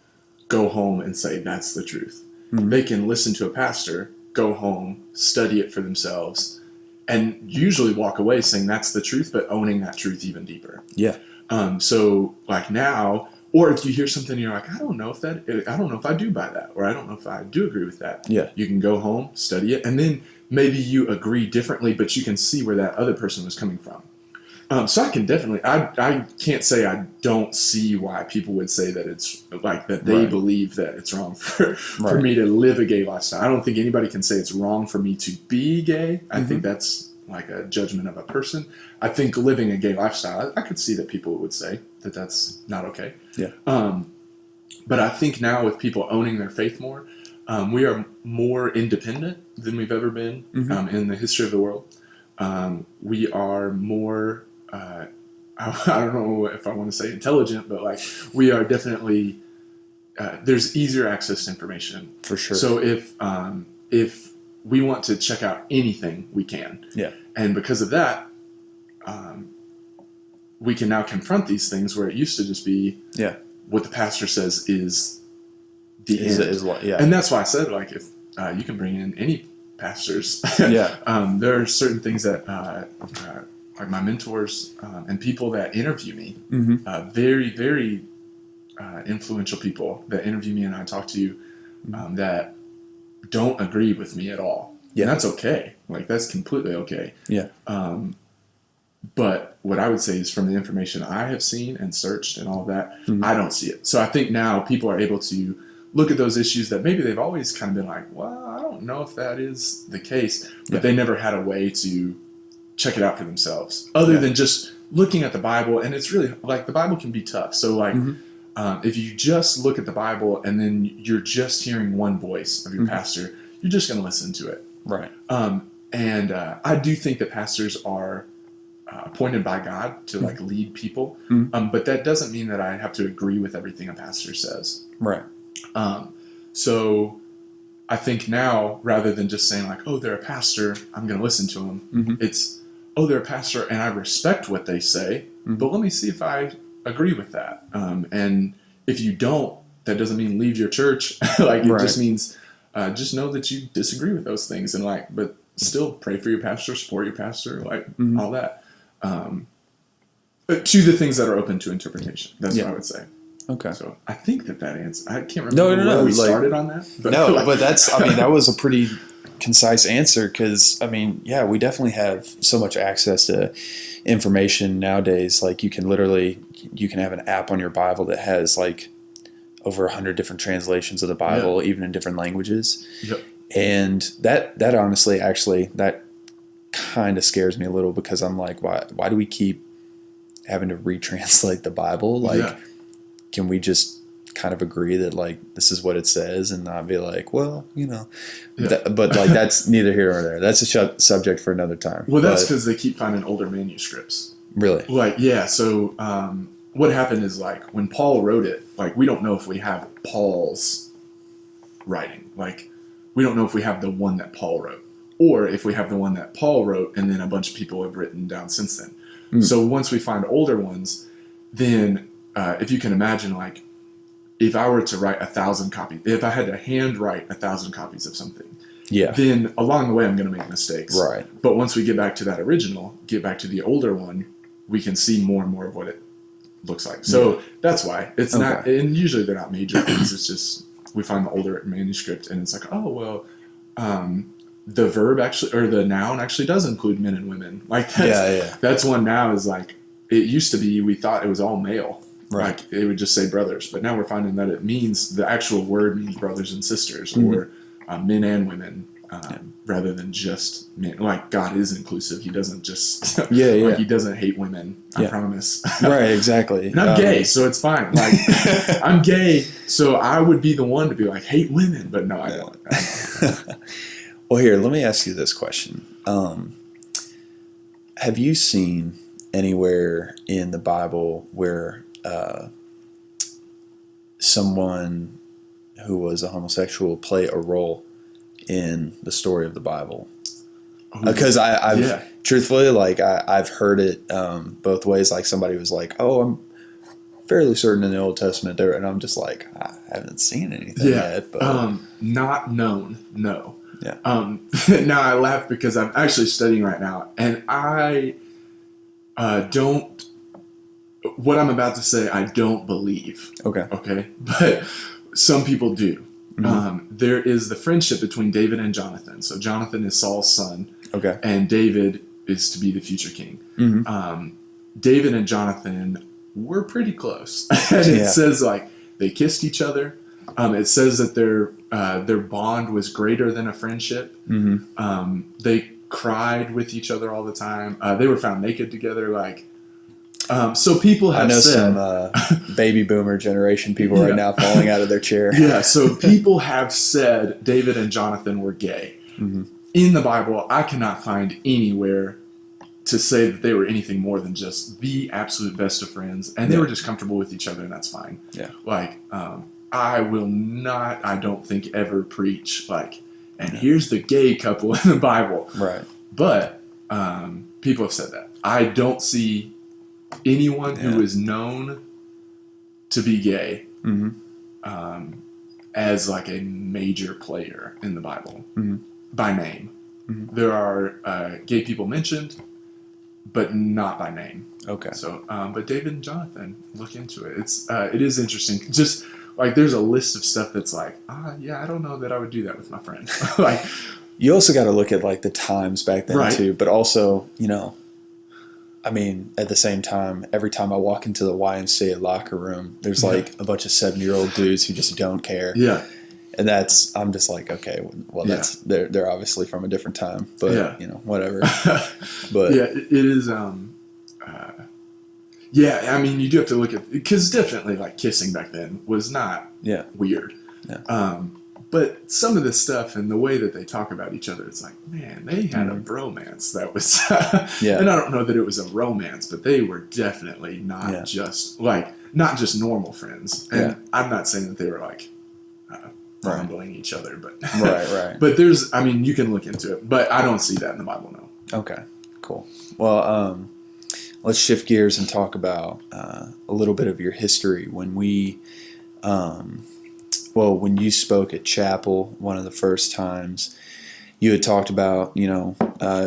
go home and say that's the truth. They can listen to a pastor, go home, study it for themselves, and usually walk away saying that's the truth, but owning that truth even deeper. So like now, or if you hear something and you're like, I don't know if I do buy that, or I don't know if I do agree with that. You can go home, study it, and then maybe you agree differently, but you can see where that other person was coming from. So I can definitely, I can't say I don't see why people would say that it's like that they believe that it's wrong for me to live a gay lifestyle. I don't think anybody can say it's wrong for me to be gay. I think that's like a judgment of a person. I think living a gay lifestyle, I could see that people would say that that's not okay. But I think now with people owning their faith more, we are more independent than we've ever been in the history of the world. We are more, I don't know if I want to say intelligent, but like we are definitely, there's easier access to information. For sure. So if we want to check out anything, we can. And because of that, we can now confront these things where it used to just be what the pastor says is the end. And that's why I said, like, if you can bring in any pastors. There are certain things that like my mentors and people that interview me, very, very influential people that interview me and I talk to, that don't agree with me at all. And that's okay. Like, that's completely okay. Yeah. But what I would say is, from the information I have seen and searched and all that, I don't see it. So I think now people are able to look at those issues that maybe they've always kind of been like, well, I don't know if that is the case, but they never had a way to check it out for themselves other than just looking at the Bible. And it's really like, the Bible can be tough. So like, if you just look at the Bible and then you're just hearing one voice of your pastor, you're just going to listen to it. Right. And I do think that pastors are appointed by God to like lead people. But that doesn't mean that I have to agree with everything a pastor says. Right. So I think now, rather than just saying like, oh, they're a pastor, I'm going to listen to them. It's, oh, they're a pastor and I respect what they say, but let me see if I agree with that. And if you don't, that doesn't mean leave your church. Like, it just means, just know that you disagree with those things, and like, but still pray for your pastor, support your pastor, like all that. But to the things that are open to interpretation. That's what I would say. Okay. So I think that answer. I can't remember where we started on that. But but that's, I mean, that was a pretty concise answer, because, I mean, yeah, we definitely have so much access to information nowadays. Like, you can have an app on your Bible that has like over 100 different translations of the Bible, even in different languages. And that honestly, actually, that kind of scares me a little, because I'm like, why do we keep having to retranslate the Bible? Like, can we just kind of agree that like this is what it says, and not be like, well, you know, but like, that's neither here nor there. That's a subject for another time. Well, that's because they keep finding older manuscripts. Really? Like, so what happened is, like, when Paul wrote it, like, we don't know if we have Paul's writing. Like, we don't know if we have the one that Paul wrote, or if we have the one that Paul wrote and then a bunch of people have written down since then. So once we find older ones, then if you can imagine, like, if I were to write 1,000 copies, if I had to hand write 1,000 copies of something, then along the way I'm going to make mistakes. Right. But once we get back to that original, get back to the older one, we can see more and more of what it looks like. So that's why it's not, and usually they're not major things. It's just, we find the older manuscript and it's like, oh, well, the verb actually, or the noun actually does include men and women. Like, that's one now is like, it used to be, we thought it was all male. Right. Like, it would just say brothers, but now we're finding that it means, the actual word means brothers and sisters, or men and women, rather than just men. Like, God is inclusive. He doesn't just, like, he doesn't hate women. I promise. Right, exactly. And I'm gay, so it's fine. Like, I'm gay, so I would be the one to be like, hate women, but no, I don't. Well, here, let me ask you this question. Have you seen anywhere in the Bible where someone who was a homosexual play a role in the story of the Bible? Because I've truthfully, like, I've heard it both ways. Like, somebody was like, "Oh, I'm fairly certain in the Old Testament there," and I'm just like, I haven't seen anything yet. But not known, no. Now I laugh because I'm actually studying right now, and I don't. What I'm about to say, I don't believe. Okay, but some people do. There is the friendship between David and Jonathan. So Jonathan is Saul's son. And David is to be the future king. David and Jonathan were pretty close. And it says, like, they kissed each other. It says that their bond was greater than a friendship. They cried with each other all the time. They were found naked together. Like, so people have said, some baby boomer generation people right now falling out of their chair. So people have said David and Jonathan were gay. In the Bible, I cannot find anywhere to say that they were anything more than just the absolute best of friends, and they were just comfortable with each other, and that's fine. Like, I will not, I don't think, ever preach, like, and here's the gay couple in the Bible. Right. But people have said that. I don't see anyone who is known to be gay as, like, a major player in the Bible by name. There are gay people mentioned, but not by name. So, but David and Jonathan, look into it. It is interesting. Just like, there's a list of stuff that's like, I don't know that I would do that with my friend. Like, You also got to look at like the times back then too, but also, you know, I mean, at the same time, every time I walk into the YMCA locker room, there's like a bunch of 7-year-old dudes who just don't care. Yeah. And I'm just like, okay, well, they're obviously from a different time, but you know, whatever. But yeah, it is. Yeah, I mean, you do have to look at, because definitely like kissing back then was not weird. Yeah. But some of this stuff and the way that they talk about each other, it's like, man, they had a bromance that was, and I don't know that it was a romance, but they were definitely not just normal friends. And I'm not saying that they were like fondling each other, but right. But there's, I mean, you can look into it, but I don't see that in the Bible, no. Okay, cool. Well, let's shift gears and talk about a little bit of your history. When when you spoke at chapel one of the first times, you had talked about, you know,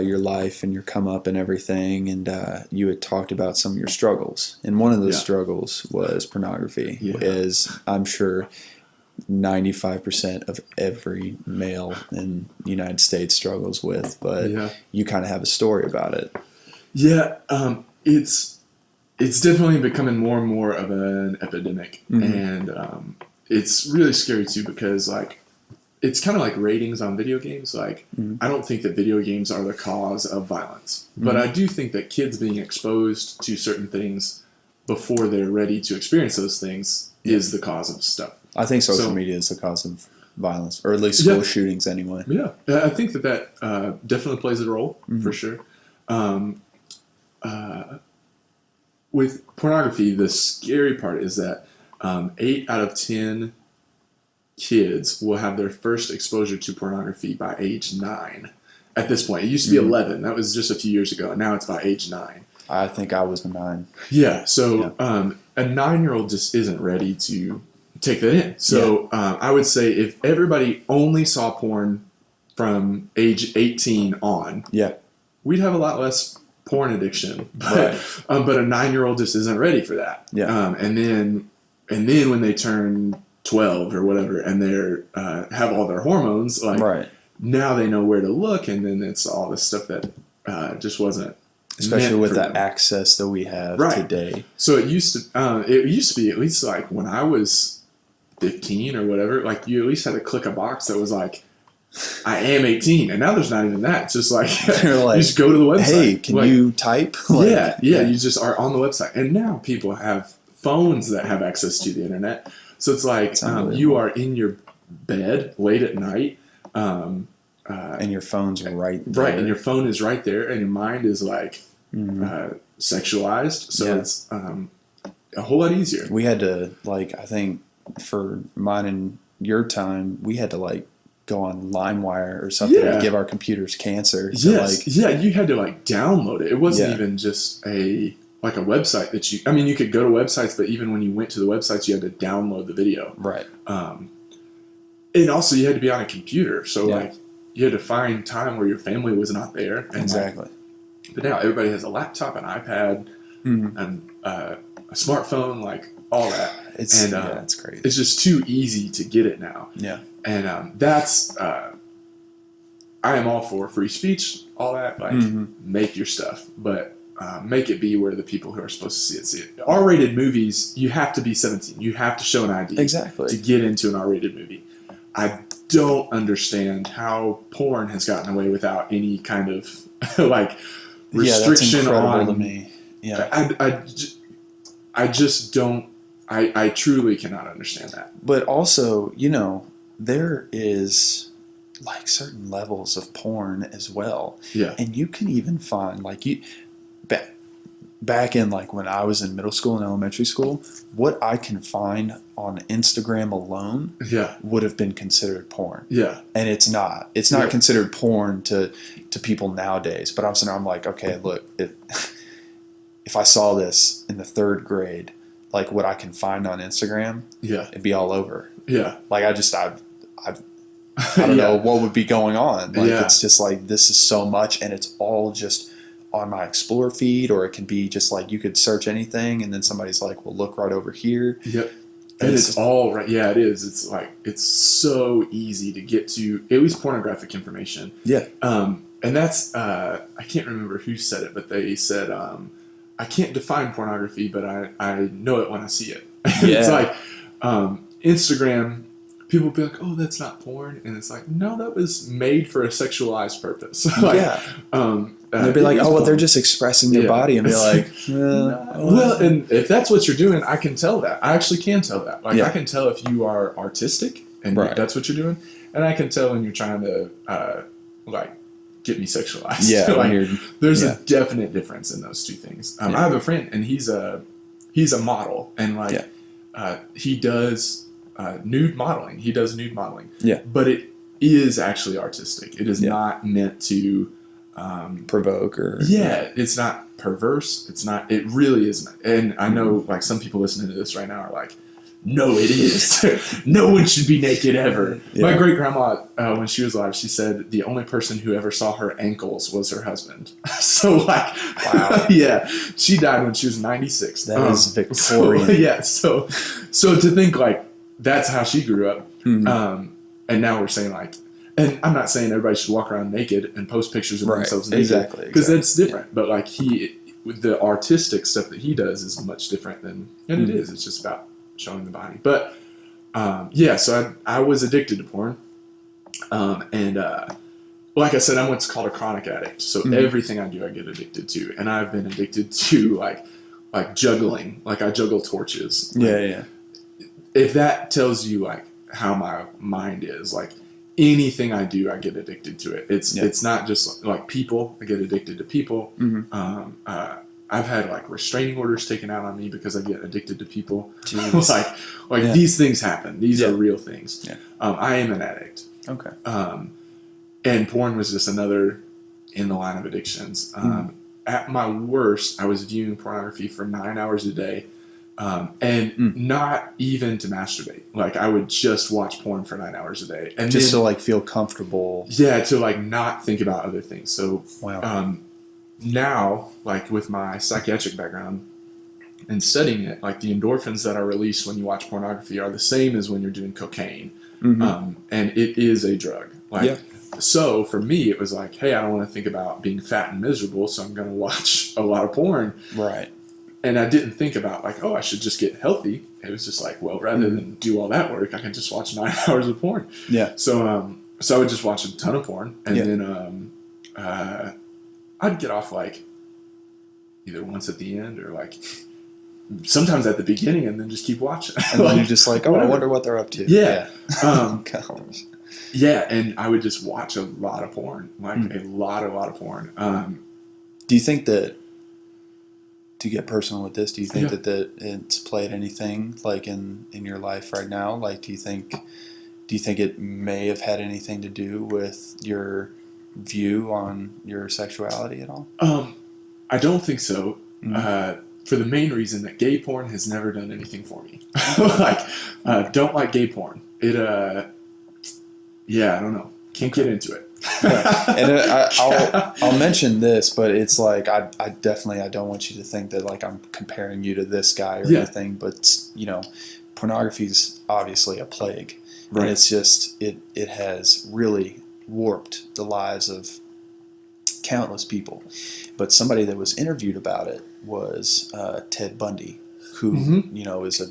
your life and your come up and everything, and you had talked about some of your struggles. And one of those struggles was pornography, as I'm sure 95% of every male in the United States struggles with, but you kind of have a story about it. Yeah, it's definitely becoming more and more of an epidemic, and it's really scary too, because like it's kind of like ratings on video games. Like I don't think that video games are the cause of violence, but I do think that kids being exposed to certain things before they're ready to experience those things is the cause of stuff. I think social media is the cause of violence, or at least school shootings anyway. Yeah, I think that definitely plays a role for sure. With pornography, the scary part is that 8 out of 10 kids will have their first exposure to pornogaphy by age 9. At this point, it used to be 11. That was just a few years ago, and now it's by age 9. I think I was 9. Yeah, so a 9-year-old just isn't ready to take that in. So I would say if everybody only saw porn from age 18 on, we'd have a lot less porn addiction. But a 9-year-old just isn't ready for that. Yeah. And then when they turn 12 or whatever, and they're have all their hormones, like now they know where to look, and then it's all this stuff that just wasn't. Especially with the access that we have today. So it used to be, at least like when I was 15 or whatever, like you at least had to click a box that was like, I am 18, and now there's not even that. It's just like, like you just go to the website. Hey, can you type? You just are on the website, and now people have phones that have access to the internet. So it's like you are in your bed late at night, and your phone's right there. And your phone is right there, and your mind is like sexualized. So it's a whole lot easier. We had to, like, I think for mine and your time, we had to like go on LimeWire or something to give our computers cancer. Yes. You had to like download it. It wasn't even just a website that you could go to websites, but even when you went to the websites, you had to download the video. Right. And also you had to be on a computer. So like you had to find time where your family was not there. And exactly. But now everybody has a laptop, an iPad, and a smartphone, like all that. It's great. It's just too easy to get it now. Yeah. And that's I am all for free speech, all that. Like make your stuff, but make it be where the people who are supposed to see it. R-rated movies, you have to be 17. You have to show an ID to get into an R-rated movie. I don't understand how porn has gotten away without any kind of like restriction on. To me. Yeah, I just don't. I truly cannot understand that. But also, you know, there is like certain levels of porn as well. Yeah, and you can even find like back in like when I was in middle school and elementary school, what I can find on Instagram alone would have been considered porn. Yeah. And it's not. It's not considered porn to people nowadays. But I'm like, okay, look, if I saw this in the 3rd grade, like what I can find on Instagram, it'd be all over. Yeah. Like I don't know what would be going on. Like it's just like, this is so much, and it's all just on my Explore feed, or it can be just like you could search anything and then somebody's like, well, look right over here. Yep. And it's all right. Yeah, it is. It's like, it's so easy to get to at least pornographic information. Yeah. And that's, I can't remember who said it, but they said, I can't define pornography, but I know it when I see it. Yeah. It's like, Instagram, people be like, oh, that's not porn. And it's like, no, that was made for a sexualized purpose. Like, yeah. They'd be like, oh, well, they're just expressing their body, and be like, well, and if that's what you're doing, I can tell that. I actually can tell that. Like, I can tell if you are artistic and that's what you're doing, and I can tell when you're trying to like get me sexualized. Yeah, like, there's a definite difference in those two things. I have a friend, and he's a model, and like he does nude modeling. He does nude modeling. Yeah, but it is actually artistic. It is not meant to provoke or it's not perverse. It's not. It really isn't. And I know, like, some people listening to this right now are like, no, it is. No one should be naked ever. My great grandma, when she was alive, she said the only person who ever saw her ankles was her husband. So, like, wow, she died when she was 96. That is Victorian. So to think like that's how she grew up, and now we're saying like. And I'm not saying everybody should walk around naked and post pictures of themselves naked. Because that's different. Yeah. But like with the artistic stuff that he does is much different than, and it is. It's just about showing the body. But so I was addicted to porn. And like I said, I'm what's called a chronic addict. So everything I do, I get addicted to. And I've been addicted to like juggling. Like I juggle torches. Like, if that tells you like how my mind is, like, anything I do, I get addicted to it. It's not just like people. I get addicted to people. I've had like restraining orders taken out on me because I get addicted to people. like these things happen. These are real things. I am an addict. Okay. And porn was just another in the line of addictions. At my worst, I was viewing pornography for 9 hours a day. And not even to masturbate. Like, I would just watch porn for 9 hours a day. And just to, like, feel comfortable. Yeah, to, like, not think about other things. So, now, like, with my psychiatric background and studying it, like, the endorphins that are released when you watch pornography are the same as when you're doing cocaine. And it is a drug. Like, so, for me, it was like, hey, I don't want to think about being fat and miserable, so I'm going to watch a lot of porn. Right. And I didn't think about, like, oh, I should just get healthy. It was just like, well, rather than do all that work, I can just watch 9 hours of porn. Yeah. So I would just watch a ton of porn. And then I'd get off, like, either once at the end or, like, sometimes at the beginning and then just keep watching. And then you're just like, oh, I wonder what they're up to. Yeah. And I would just watch a lot of porn. Like, a lot of porn. Do you think that, to get personal with this, do you think that it's played anything like in your life right now? Like, do you think it may have had anything to do with your view on your sexuality at all? I don't think so. For the main reason that gay porn has never done anything for me. Don't like gay porn. It I don't know. Can't get into it. And I'll mention this, but it's like I don't want you to think that like I'm comparing you to this guy or anything. But pornography is obviously a plague, and it's just it has really warped the lives of countless people. But somebody that was interviewed about it was Ted Bundy, who is a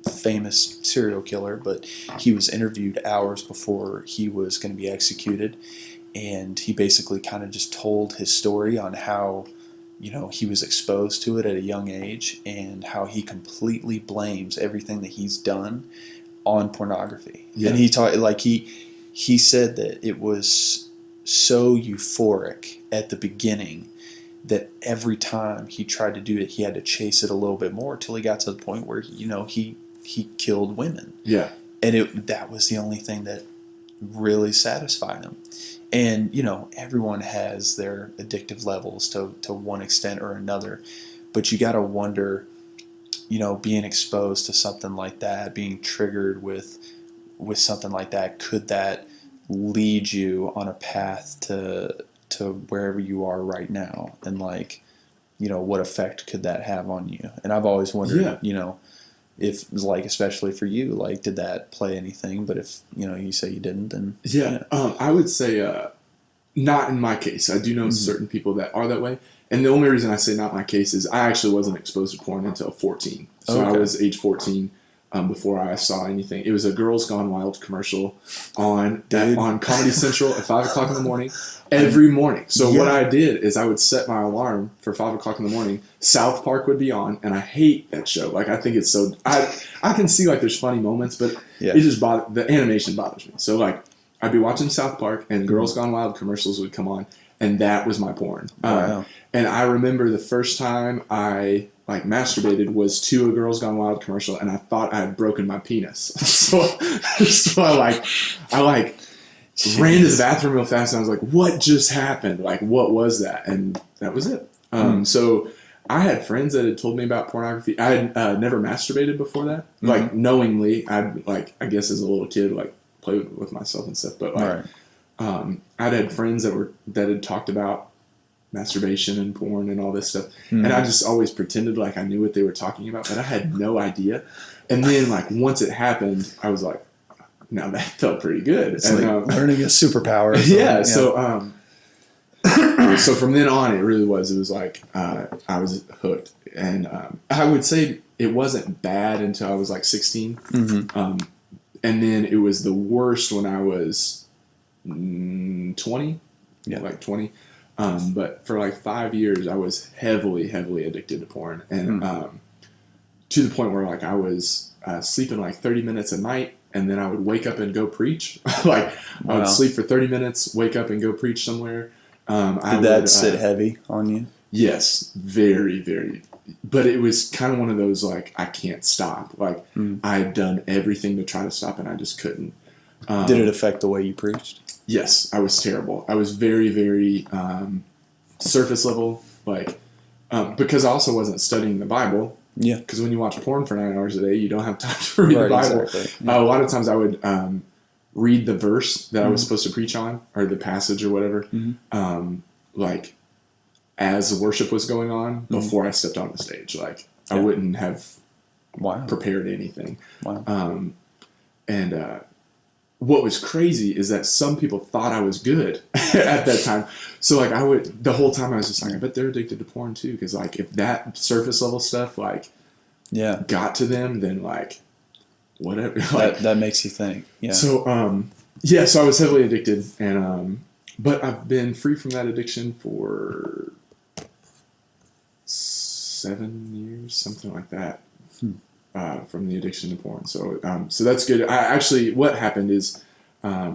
famous serial killer, but he was interviewed hours before he was going to be executed, and he basically kind of just told his story on how he was exposed to it at a young age and how he completely blames everything that he's done on pornography. And he said that it was so euphoric at the beginning that every time he tried to do it, he had to chase it a little bit more till he got to the point where he killed women. Yeah. And that was the only thing that really satisfied him. And, everyone has their addictive levels to one extent or another. But you got to wonder, being exposed to something like that, being triggered with something like that, could that lead you on a path to wherever you are right now? And, what effect could that have on you? And I've always wondered, if like, especially for you, like, did that play anything? But if, you say you didn't, then I would say not in my case. I do know certain people that are that way. And the only reason I say not my case is I actually wasn't exposed to porn until 14. So I was age 14 before I saw anything. It was a Girls Gone Wild commercial on Comedy Central at 5 o'clock in the morning, every morning. So what I did is I would set my alarm for 5 o'clock in the morning. South Park would be on, and I hate that show. Like, I think it's so... I can see, like, there's funny moments, but it just the animation bothers me. So, like, I'd be watching South Park, and Girls Gone Wild commercials would come on, and that was my porn. Wow. And I remember the first time I masturbated was to a Girls Gone Wild commercial, and I thought I had broken my penis. so I ran to the bathroom real fast, and I was like, "What just happened? Like, what was that?" And that was it. So I had friends that had told me about pornography. I had never masturbated before that, like knowingly. I'd I guess as a little kid, like play with myself and stuff. But I'd had friends that had talked about masturbation and porn and all this stuff. And I just always pretended like I knew what they were talking about, but I had no idea. And then once it happened, I was like, now that felt pretty good. It's like learning a superpower. So from then on, it was like, I was hooked. And I would say it wasn't bad until I was 16. And then it was the worst when I was 20. 20. But for 5 years, I was heavily addicted to porn, and to the point where I was sleeping 30 minutes a night, and then I would wake up and go preach. I would sleep for 30 minutes, wake up and go preach somewhere. Did that sit heavy on you? Yes, very, very. But it was kind of one of those I can't stop. I had done everything to try to stop, and I just couldn't. Did it affect the way you preached? Yes, I was terrible. I was very, very surface level, because I also wasn't studying the Bible. Yeah. Because when you watch porn for 9 hours a day, you don't have time to read the Bible. Exactly. Yeah. A lot of times I would read the verse that I was supposed to preach on, or the passage or whatever, as the worship was going on before I stepped on the stage. I wouldn't have prepared anything. Wow. What was crazy is that some people thought I was good at that time. So the whole time I was just I bet they're addicted to porn too. Because if that surface level stuff got to them, then whatever. That makes you think. Yeah. So so I was heavily addicted, and but I've been free from that addiction for 7 years, something like that. From the addiction to porn. So that's good. What happened is a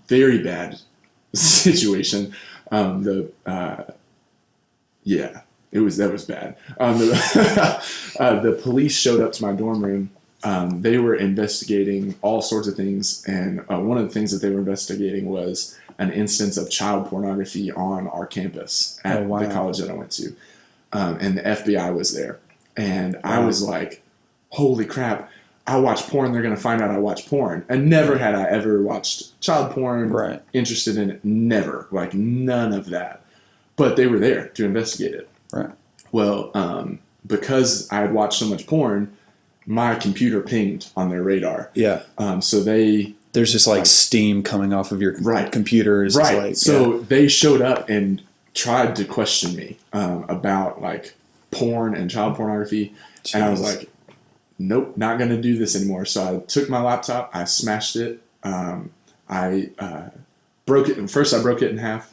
very bad situation. That was bad. The police showed up to my dorm room. They were investigating all sorts of things, and one of the things that they were investigating was an instance of child pornography on our campus at the college that I went to. And the FBI was there. And I was like, holy crap, I watch porn, they're going to find out I watch porn. And never had I ever watched child porn, interested in it, never. None of that. But they were there to investigate it. Right. Well, because I had watched so much porn, my computer pinged on their radar. Yeah. So there's just steam coming off of your computer. So they showed up and tried to question me about porn and child pornography. Jeez. And I was like, nope, not going to do this anymore. So I took my laptop, I smashed it. I broke it. First I broke it in half,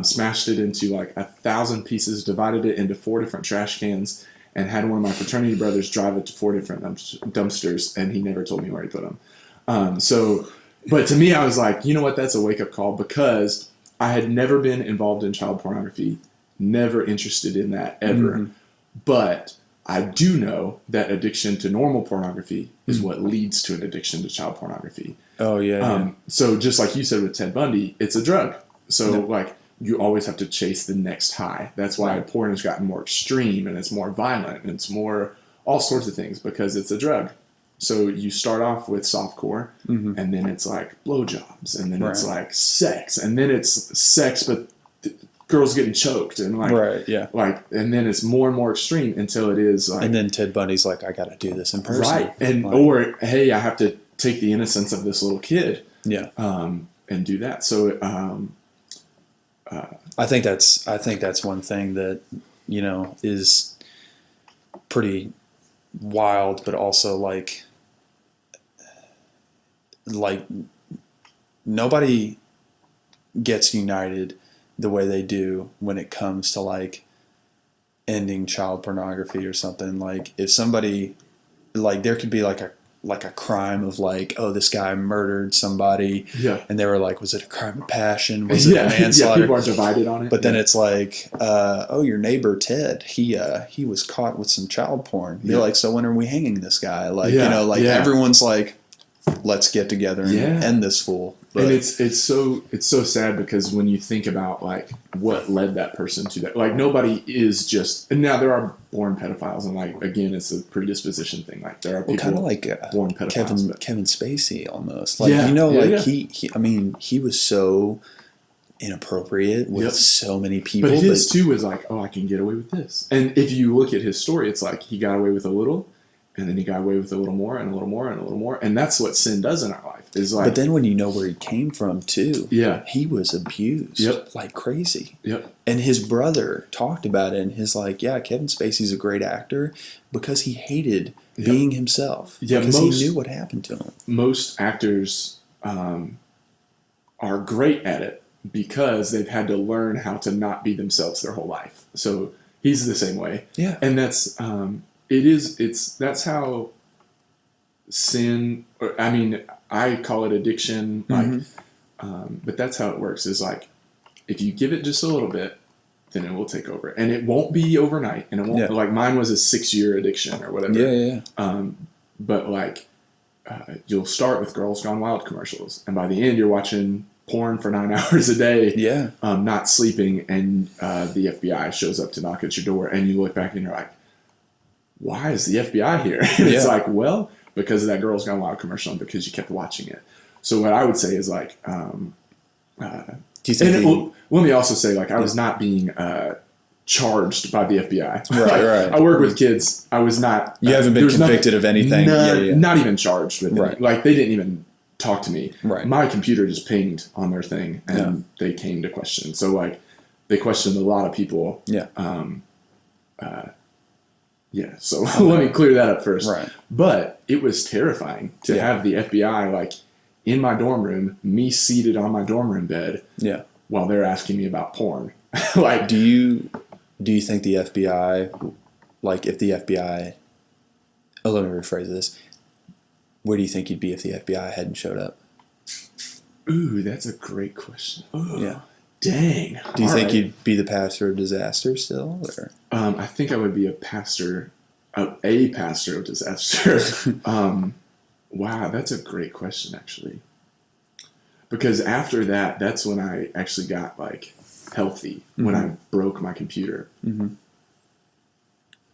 smashed it into 1,000 pieces, divided it into 4 different trash cans, and had one of my fraternity brothers drive it to 4 different dumpsters, and he never told me where he put them. But to me, I was like, you know what, that's a wake-up call, because I had never been involved in child pornography, never interested in that ever. But I do know that addiction to normal pornography is what leads to an addiction to child pornography. Oh, yeah. So just like you said with Ted Bundy, it's a drug. So you always have to chase the next high. That's why porn has gotten more extreme, and it's more violent, and it's more all sorts of things, because it's a drug. So you start off with softcore, and then it's blowjobs, and then it's sex, and then it's sex, but girls getting choked and like, right, yeah, like, and then it's more and more extreme until it is like, and then Ted Bundy's like, I got to do this in person, right, and like, or hey, I have to take the innocence of this little kid, yeah, and do that. So, I think that's one thing that, you know, is pretty wild, but also like nobody gets united the way they do when it comes to like ending child pornography or something. Like if somebody, like there could be like a crime of like, oh, this guy murdered somebody, yeah, and they were like, was it a crime of passion, was it manslaughter? Yeah, people are divided on it. But then it's like, oh, your neighbor Ted, he was caught with some child porn. Be like, so when are we hanging this guy? Like, you know, like everyone's like, let's get together and end this fool. But, and it's so sad because when you think about like what led that person to that, like nobody is just, and now there are born pedophiles, and like again, it's a predisposition thing. Like there are people kind of like born pedophiles, Kevin Spacey almost. Like you know, like he I mean, he was so inappropriate with so many people. But his too was like, oh, I can get away with this. And if you look at his story, it's like he got away with a little, and then he got away with a little more, and a little more, and a little more. And that's what sin does in our life. Is like, but then when you know where he came from too, he was abused like crazy. And his brother talked about it, and his like, yeah, Kevin Spacey's a great actor because he hated being himself. Because he knew what happened to him. Most actors are great at it because they've had to learn how to not be themselves their whole life. So he's the same way. Yeah. And that's that's how sin, or, I mean, I call it addiction, like, but that's how it works, is like, if you give it just a little bit, then it will take over. And it won't be overnight. And it won't, like mine was a 6-year addiction or whatever. But like, you'll start with Girls Gone Wild commercials. And by the end, you're watching porn for 9 hours a day, not sleeping. And the FBI shows up to knock at your door. And you look back and you're like, why is the FBI here? And it's like, well, because of that Girls Gone Wild commercial and because you kept watching it. So what I would say is like, do you think let me also say, like, I was not being charged by the FBI. Right. I work with kids. I was not. You haven't been convicted of anything. Not even charged with it. Like, they didn't even talk to me. Right. My computer just pinged on their thing, and they came to question. So, like, they questioned a lot of people. So let me clear that up first. Right. But it was terrifying to have the FBI, like, in my dorm room, me seated on my dorm room bed, while they're asking me about porn. Like, do you think the FBI, like, if the FBI, let me rephrase this, where do you think you'd be if the FBI hadn't showed up? Ooh, that's a great question. Ooh, yeah. Dang. Do you think you'd be the pastor of disaster still? Or? I think I would be a pastor of disaster. Wow, that's a great question, actually. Because after that, that's when I actually got, like, healthy, when I broke my computer.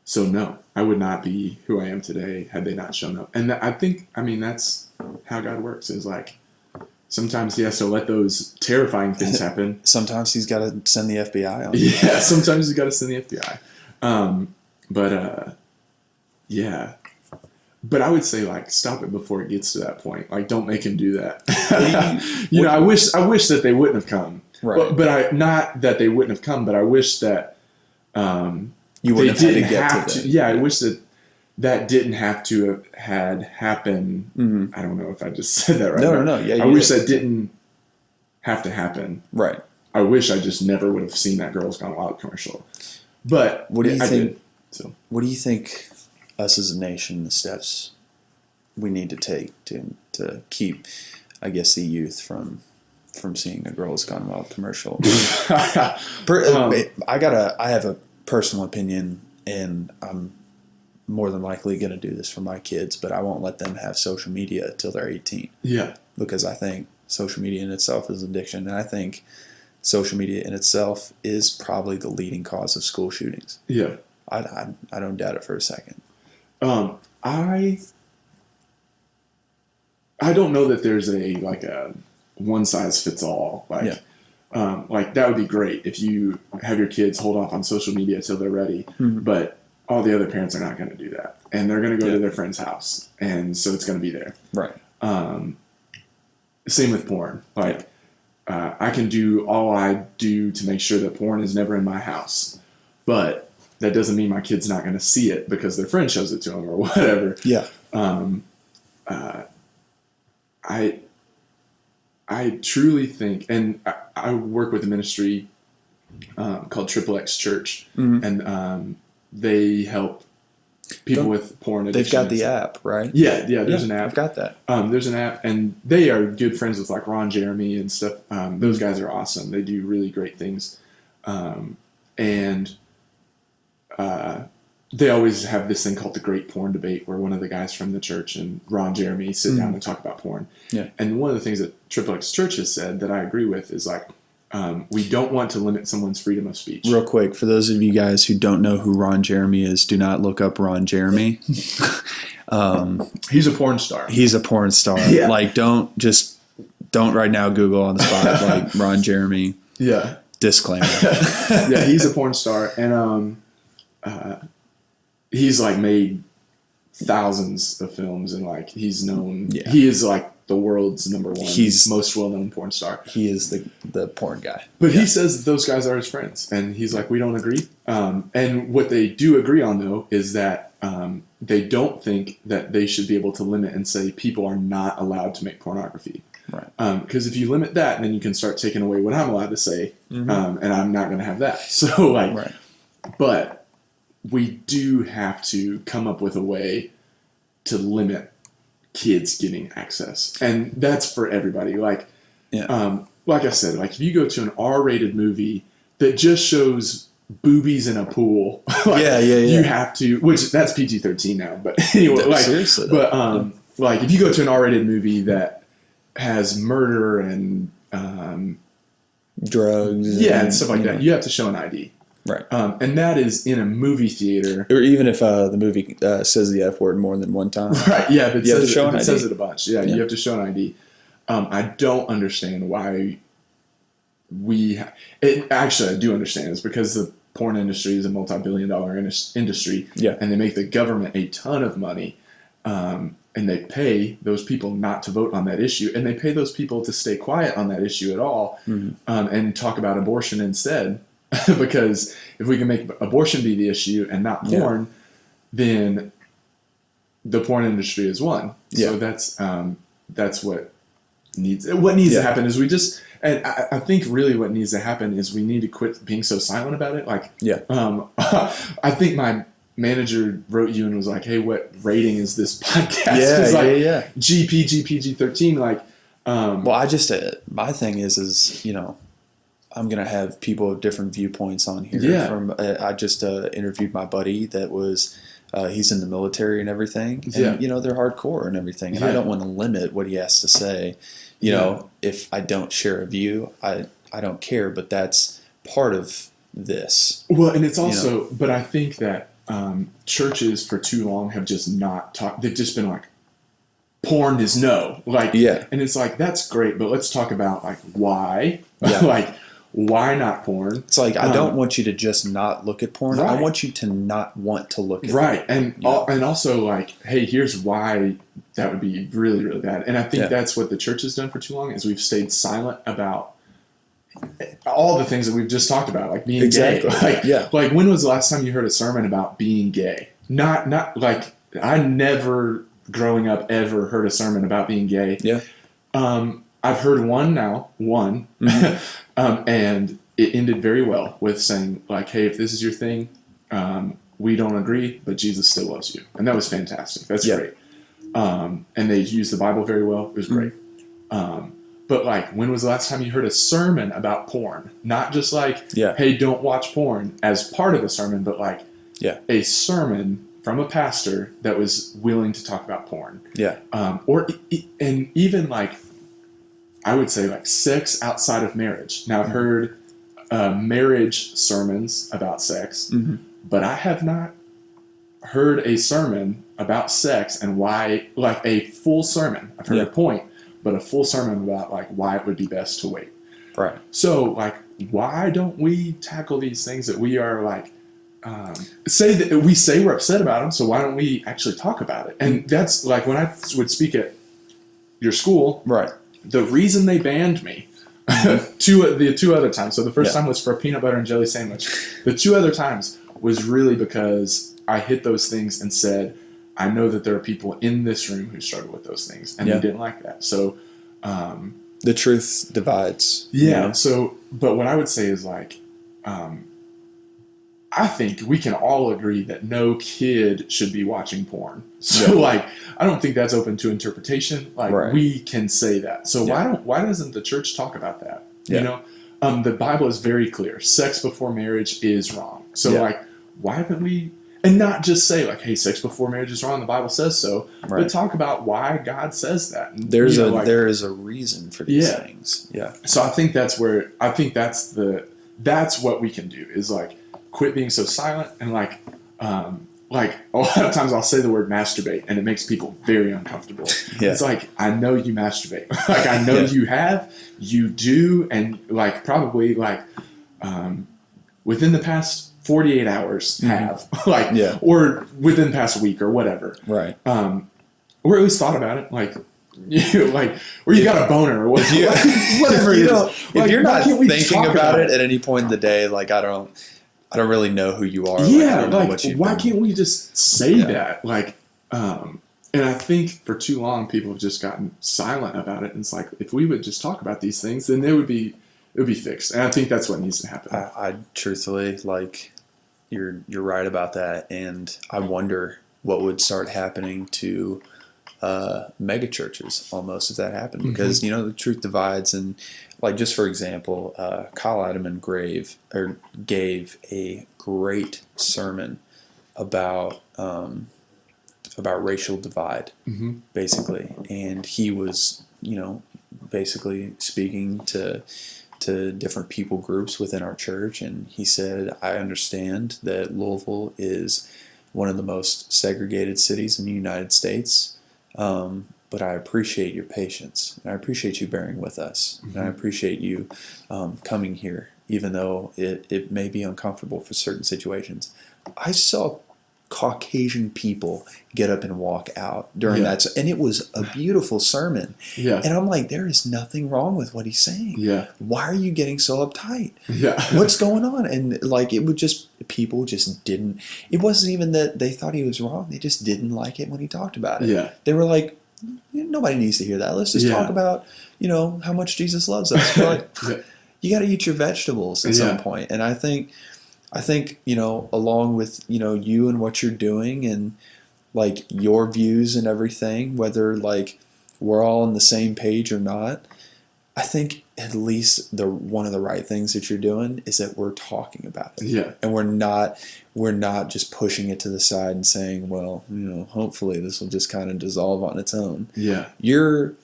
So, no, I would not be who I am today had they not shown up. And I think, I mean, that's how God works, is like, sometimes he has to let those terrifying things happen. Sometimes he's got to send the FBI on. Yeah, sometimes he's got to send the FBI. Yeah. But I would say, like, stop it before it gets to that point. Like, don't make him do that. I wish that they wouldn't have come. Right. But not that they wouldn't have come, but I wish that you wouldn't have had to get to that. Yeah, I wish that didn't have to have had happen. I don't know if I just said that right. No. Yeah, I wish that didn't have to happen. Right. I wish I just never would have seen that Girls Gone Wild commercial. But what do you think? Did, so. What do you think us as a nation, the steps we need to take to keep, I guess, the youth from seeing a Girls Gone Wild commercial? I have a personal opinion, and I'm more than likely going to do this for my kids, but I won't let them have social media till they're 18. Yeah. Because I think social media in itself is addiction, and I think social media in itself is probably the leading cause of school shootings. Yeah. I don't doubt it for a second. I don't know that there's a one size fits all. like that would be great if you have your kids hold off on social media till they're ready, but all the other parents are not going to do that, and they're going to go to their friend's house, and so it's going to be there. Right. Same with porn. Like, I can do all I do to make sure that porn is never in my house, but that doesn't mean my kid's not going to see it because their friend shows it to them or whatever. Yeah. I truly think, and I work with a ministry called Triple X Church, and they help people with porn addiction. They've got the app, right? Yeah, there's an app. I've got that. There's an app, and they are good friends with like Ron Jeremy and stuff. Those guys are awesome. They do really great things. They always have this thing called the Great Porn Debate, where one of the guys from the church and Ron Jeremy sit down and talk about porn. Yeah. And one of the things that Triple X Church has said that I agree with is like, we don't want to limit someone's freedom of speech. Real quick, for those of you guys who don't know who Ron Jeremy is, do not look up Ron Jeremy. He's a porn star. He's a porn star. Yeah. Like, don't right now Google on the spot like Ron Jeremy. Yeah. Disclaimer. Yeah, he's a porn star, and he's like made thousands of films, and like he's known. Yeah. He is like the world's number one, most well-known porn star. He is the porn guy. But he says that those guys are his friends, and he's like, we don't agree. And what they do agree on, though, is that they don't think that they should be able to limit and say people are not allowed to make pornography. Right. Because if you limit that, then you can start taking away what I'm allowed to say, and I'm not going to have that. So, like, right. But we do have to come up with a way to limit kids getting access, and that's for everybody. Like, like I said, like if you go to an R-rated movie that just shows boobies in a pool, like, you have to. Which that's PG-13 now, but anyway, like, seriously, but like if you go to an R-rated movie that has murder and drugs, and stuff like that, you have to show an ID. Right. And that is in a movie theater. Or even if the movie says the F word more than one time. Right, yeah. If it says it a bunch. Yeah, you have to show an ID. I don't understand why actually, I do understand. It's because the porn industry is a multi-billion-dollar industry. Yeah. And they make the government a ton of money. And they pay those people not to vote on that issue. And they pay those people to stay quiet on that issue at all, and talk about abortion instead. Because if we can make abortion be the issue and not porn, then the porn industry has won. So that's what needs to happen is we just, and I think really what needs to happen is we need to quit being so silent about it. Like, I think my manager wrote you and was like, hey, what rating is this podcast? GPG-13. Like, well, I just, my thing is, you know, I'm going to have people of different viewpoints on here. Yeah. I just interviewed my buddy that was, he's in the military and everything. And, you know, they're hardcore and everything. And I don't want to limit what he has to say. You know, if I don't share a view, I don't care. But that's part of this. Well, and it's also, but I think that churches for too long have just not talked. They've just been like, porn is no. Like, and it's like, that's great. But let's talk about like why. Like, why not porn? It's like, I don't want you to just not look at porn. Right. I want you to not want to look at porn. Right. And also like, hey, here's why that would be really, really bad. And I think that's what the church has done for too long is we've stayed silent about all the things that we've just talked about, like being gay. Like when was the last time you heard a sermon about being gay? Not like I never growing up ever heard a sermon about being gay. Yeah. I've heard one. And it ended very well with saying, like, hey, if this is your thing, we don't agree, but Jesus still loves you. And that was fantastic. That's great. And they used the Bible very well. It was great. But, like, when was the last time you heard a sermon about porn? Not just like, hey, don't watch porn as part of the sermon, but, like, a sermon from a pastor that was willing to talk about porn. Yeah. And even, like, I would say like sex outside of marriage. Now I've heard marriage sermons about sex, but I have not heard a sermon about sex and why, like a full sermon. I've heard a point, but a full sermon about like why it would be best to wait. Right. So, like, why don't we tackle these things that we are, like, say that we say we're upset about them, so why don't we actually talk about it? And that's, like, when I would speak at your school, right, the reason they banned me the two other times, so the first time was for a peanut butter and jelly sandwich. The two other times was really because I hit those things and said, I know that there are people in this room who struggle with those things, and they didn't like that. So the truth divides. Yeah. So, but what I would say is, like, I think we can all agree that no kid should be watching porn. So, like, I don't think that's open to interpretation. Like, we can say that. So why doesn't the church talk about that? You know, the Bible is very clear. Sex before marriage is wrong. So, like, why haven't we? And not just say, like, hey, sex before marriage is wrong, the Bible says so, but talk about why God says that. And, there is a reason for these things. Yeah. So I think that's what we can do is, like, quit being so silent, and, like a lot of times I'll say the word masturbate and it makes people very uncomfortable. It's like, I know you masturbate. Like, I know you do, and, like, probably, like, within the past 48 hours have, like, or within the past week or whatever. Right. Or at least thought about it. Like, or you got a boner or whatever. Whatever it is. If you're not thinking about it at any point in the day, like, I don't really know who you are. Yeah. Like, why can't we just say that? Like, and I think for too long people have just gotten silent about it. And it's like, if we would just talk about these things, then it would be fixed. And I think that's what needs to happen. I truthfully, like, you're right about that, and I wonder what would start happening to mega churches almost if that happened, because the truth divides. And, like, just for example, Kyle Idleman gave a great sermon about racial divide, basically, and he was basically speaking to different people groups within our church, and he said, I understand that Louisville is one of the most segregated cities in the United States, but I appreciate your patience, and I appreciate you bearing with us, and I appreciate you coming here, even though it may be uncomfortable for certain situations. I saw Caucasian people get up and walk out during that, and it was a beautiful sermon. And I'm like, there is nothing wrong with what he's saying. Why are you getting so uptight? What's going on? And, like, people just didn't. It wasn't even that they thought he was wrong. They just didn't like it when he talked about it. They were like, nobody needs to hear that. Let's just talk about how much Jesus loves us. But you got to eat your vegetables at some point. And I think along with you and what you're doing, and, like, your views and everything, whether, like, we're all on the same page or not, I think at least one of the right things that you're doing is that we're talking about it. And we're not just pushing it to the side and saying, well, hopefully this will just kind of dissolve on its own. You're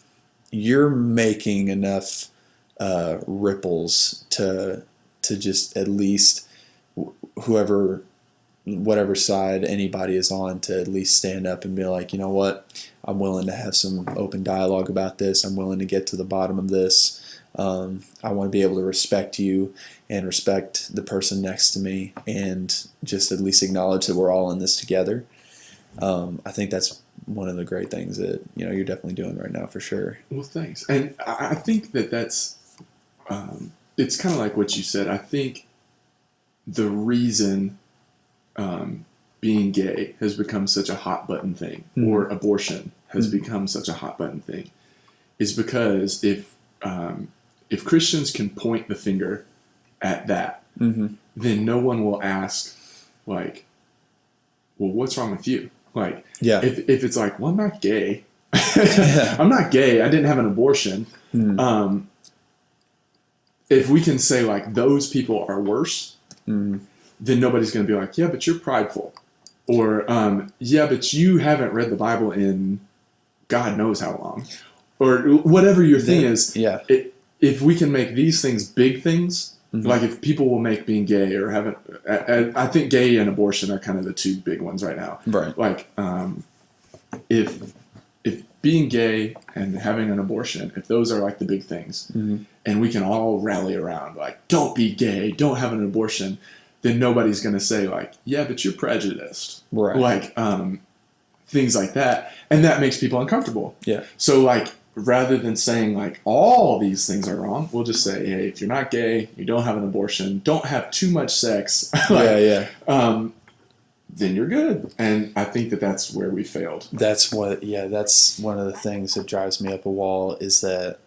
making enough ripples to just at least whatever side anybody is on, to at least stand up and be like, you know what, I'm willing to have some open dialogue about this. I'm willing to get to the bottom of this. I want to be able to respect you and respect the person next to me, and just at least acknowledge that we're all in this together. I think that's one of the great things that you're definitely doing right now, for sure. Well, thanks. And I think that's it's kind of like what you said. I think the reason being gay has become such a hot button thing, or abortion has become such a hot button thing, is because if Christians can point the finger at that, then no one will ask, like, well, what's wrong with you? Like, if it's like, well, I'm not gay. I'm not gay. I didn't have an abortion. If we can say, like, those people are worse, then nobody's going to be like, yeah, but you're prideful. Or, yeah, but you haven't read the Bible in God knows how long. Or whatever your thing is. If we can make these things big things, like if people will make being gay or having, I think gay and abortion are kind of the two big ones right now. Right. Like, if being gay and having an abortion, if those are like the big things, and we can all rally around like, don't be gay, don't have an abortion, then nobody's going to say like, yeah, but you're prejudiced. Right. Like, things like that. And that makes people uncomfortable. Yeah. So like, rather than saying like all these things are wrong, we'll just say, hey, if you're not gay, you don't have an abortion, don't have too much sex, then you're good. And I think that that's where we failed. That's one of the things that drives me up a wall is that,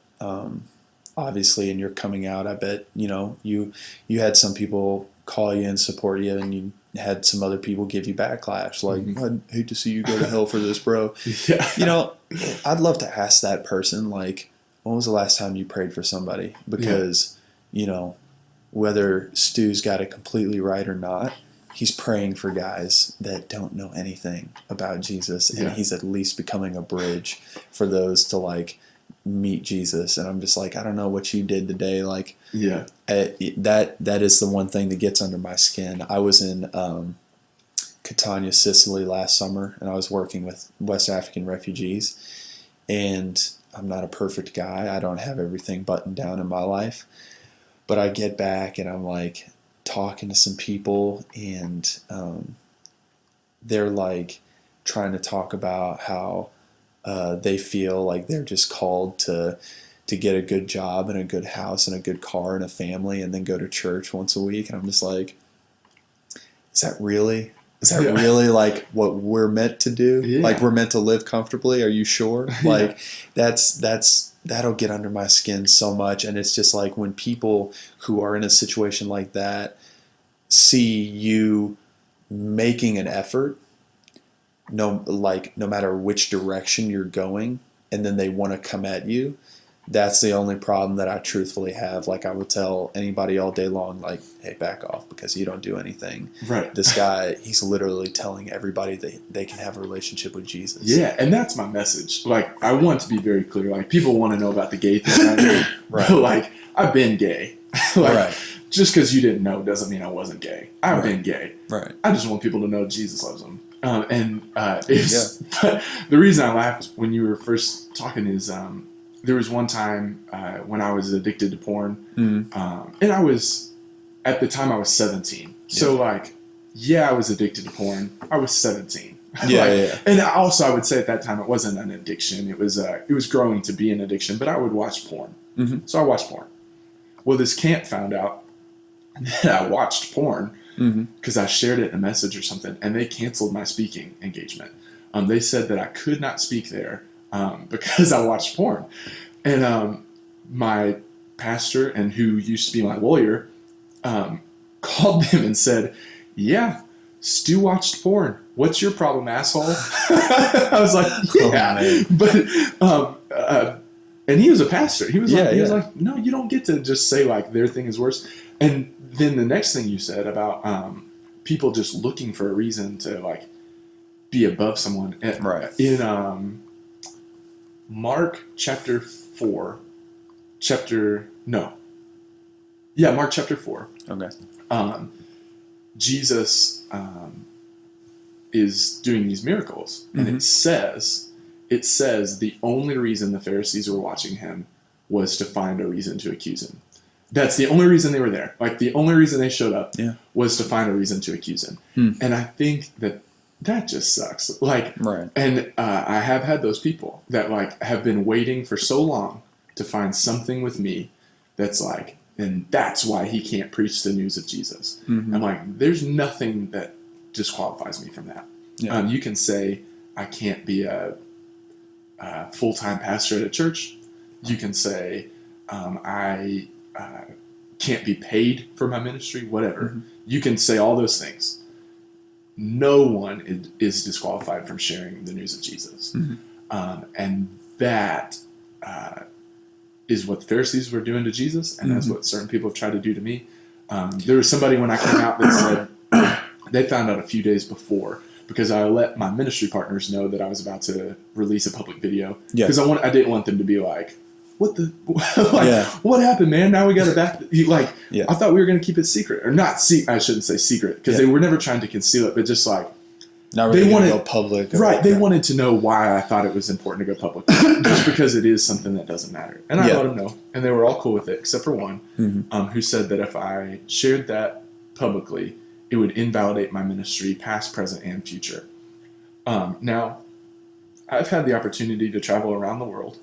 obviously in your coming out, I bet, you had some people call you and support you, and you had some other people give you backlash. Like, I'd hate to see you go to hell for this, bro. Yeah. I'd love to ask that person, like, when was the last time you prayed for somebody? Because, whether Stu's got it completely right or not, he's praying for guys that don't know anything about Jesus, and he's at least becoming a bridge for those to like meet Jesus. And I'm just like, I don't know what you did today. Like, that is the one thing that gets under my skin. I was in Catania, Sicily last summer, and I was working with West African refugees, and I'm not a perfect guy. I don't have everything buttoned down in my life, but I get back and I'm like, talking to some people, and they're like trying to talk about how they feel like they're just called to get a good job and a good house and a good car and a family and then go to church once a week. And I'm just like, is that really like what we're meant to do? Like, we're meant to live comfortably? Are you sure? Like, that'll get under my skin so much. And it's just like, when people who are in a situation like that see you making an effort, no matter which direction you're going, and then they want to come at you, that's the only problem that I truthfully have. Like, I would tell anybody all day long, like, hey, back off, because you don't do anything. Right. This guy, he's literally telling everybody that they can have a relationship with Jesus. Yeah, and that's my message. Like, I want to be very clear. Like, people want to know about the gay thing. Right. But, like, I've been gay. Just because you didn't know doesn't mean I wasn't gay. I've been gay. Right. I just want people to know Jesus loves them. But the reason I laughed when you were first talking is there was one time when I was addicted to porn, and I was, at the time I was 17. So I was addicted to porn. I was 17. And also, I would say at that time it wasn't an addiction. It was growing to be an addiction. But I would watch porn. So I watched porn. Well, this camp found out that I watched porn because I shared it in a message or something, and they canceled my speaking engagement. They said that I could not speak there because I watched porn. And my pastor, and who used to be my lawyer, called them and said, yeah, Stu watched porn. What's your problem, asshole? I was like, and he was a pastor. He was like, no, you don't get to just say like their thing is worse. And then the next thing you said about people just looking for a reason to like be above someone. In Mark chapter 4, Mark chapter 4. Okay. Jesus is doing these miracles, and it says the only reason the Pharisees were watching him was to find a reason to accuse him. That's the only reason they were there. Like, the only reason they showed up was to find a reason to accuse him. And I think that just sucks. Like, and I have had those people that like have been waiting for so long to find something with me that's like, and that's why he can't preach the news of Jesus. I'm like, there's nothing that disqualifies me from that. You can say I can't be a full-time pastor at a church. You can say I can't be paid for my ministry, whatever. You can say all those things. No one is disqualified from sharing the news of Jesus. And that is what the Pharisees were doing to Jesus, and that's what certain people have tried to do to me. There was somebody when I came out that said they found out a few days before, because I let my ministry partners know that I was about to release a public video. Because I didn't want them to be like, what the, what happened, man? Now we got to back, I thought we were going to keep it secret. Or not, I shouldn't say secret, because they were never trying to conceal it, but just like, Not really going to go public. Right. They wanted to know why I thought it was important to go public. Just because it is something that doesn't matter. And I let them know. And they were all cool with it, except for one, who said that if I shared that publicly, it would invalidate my ministry, past, present, and future. Now, I've had the opportunity to travel around the world.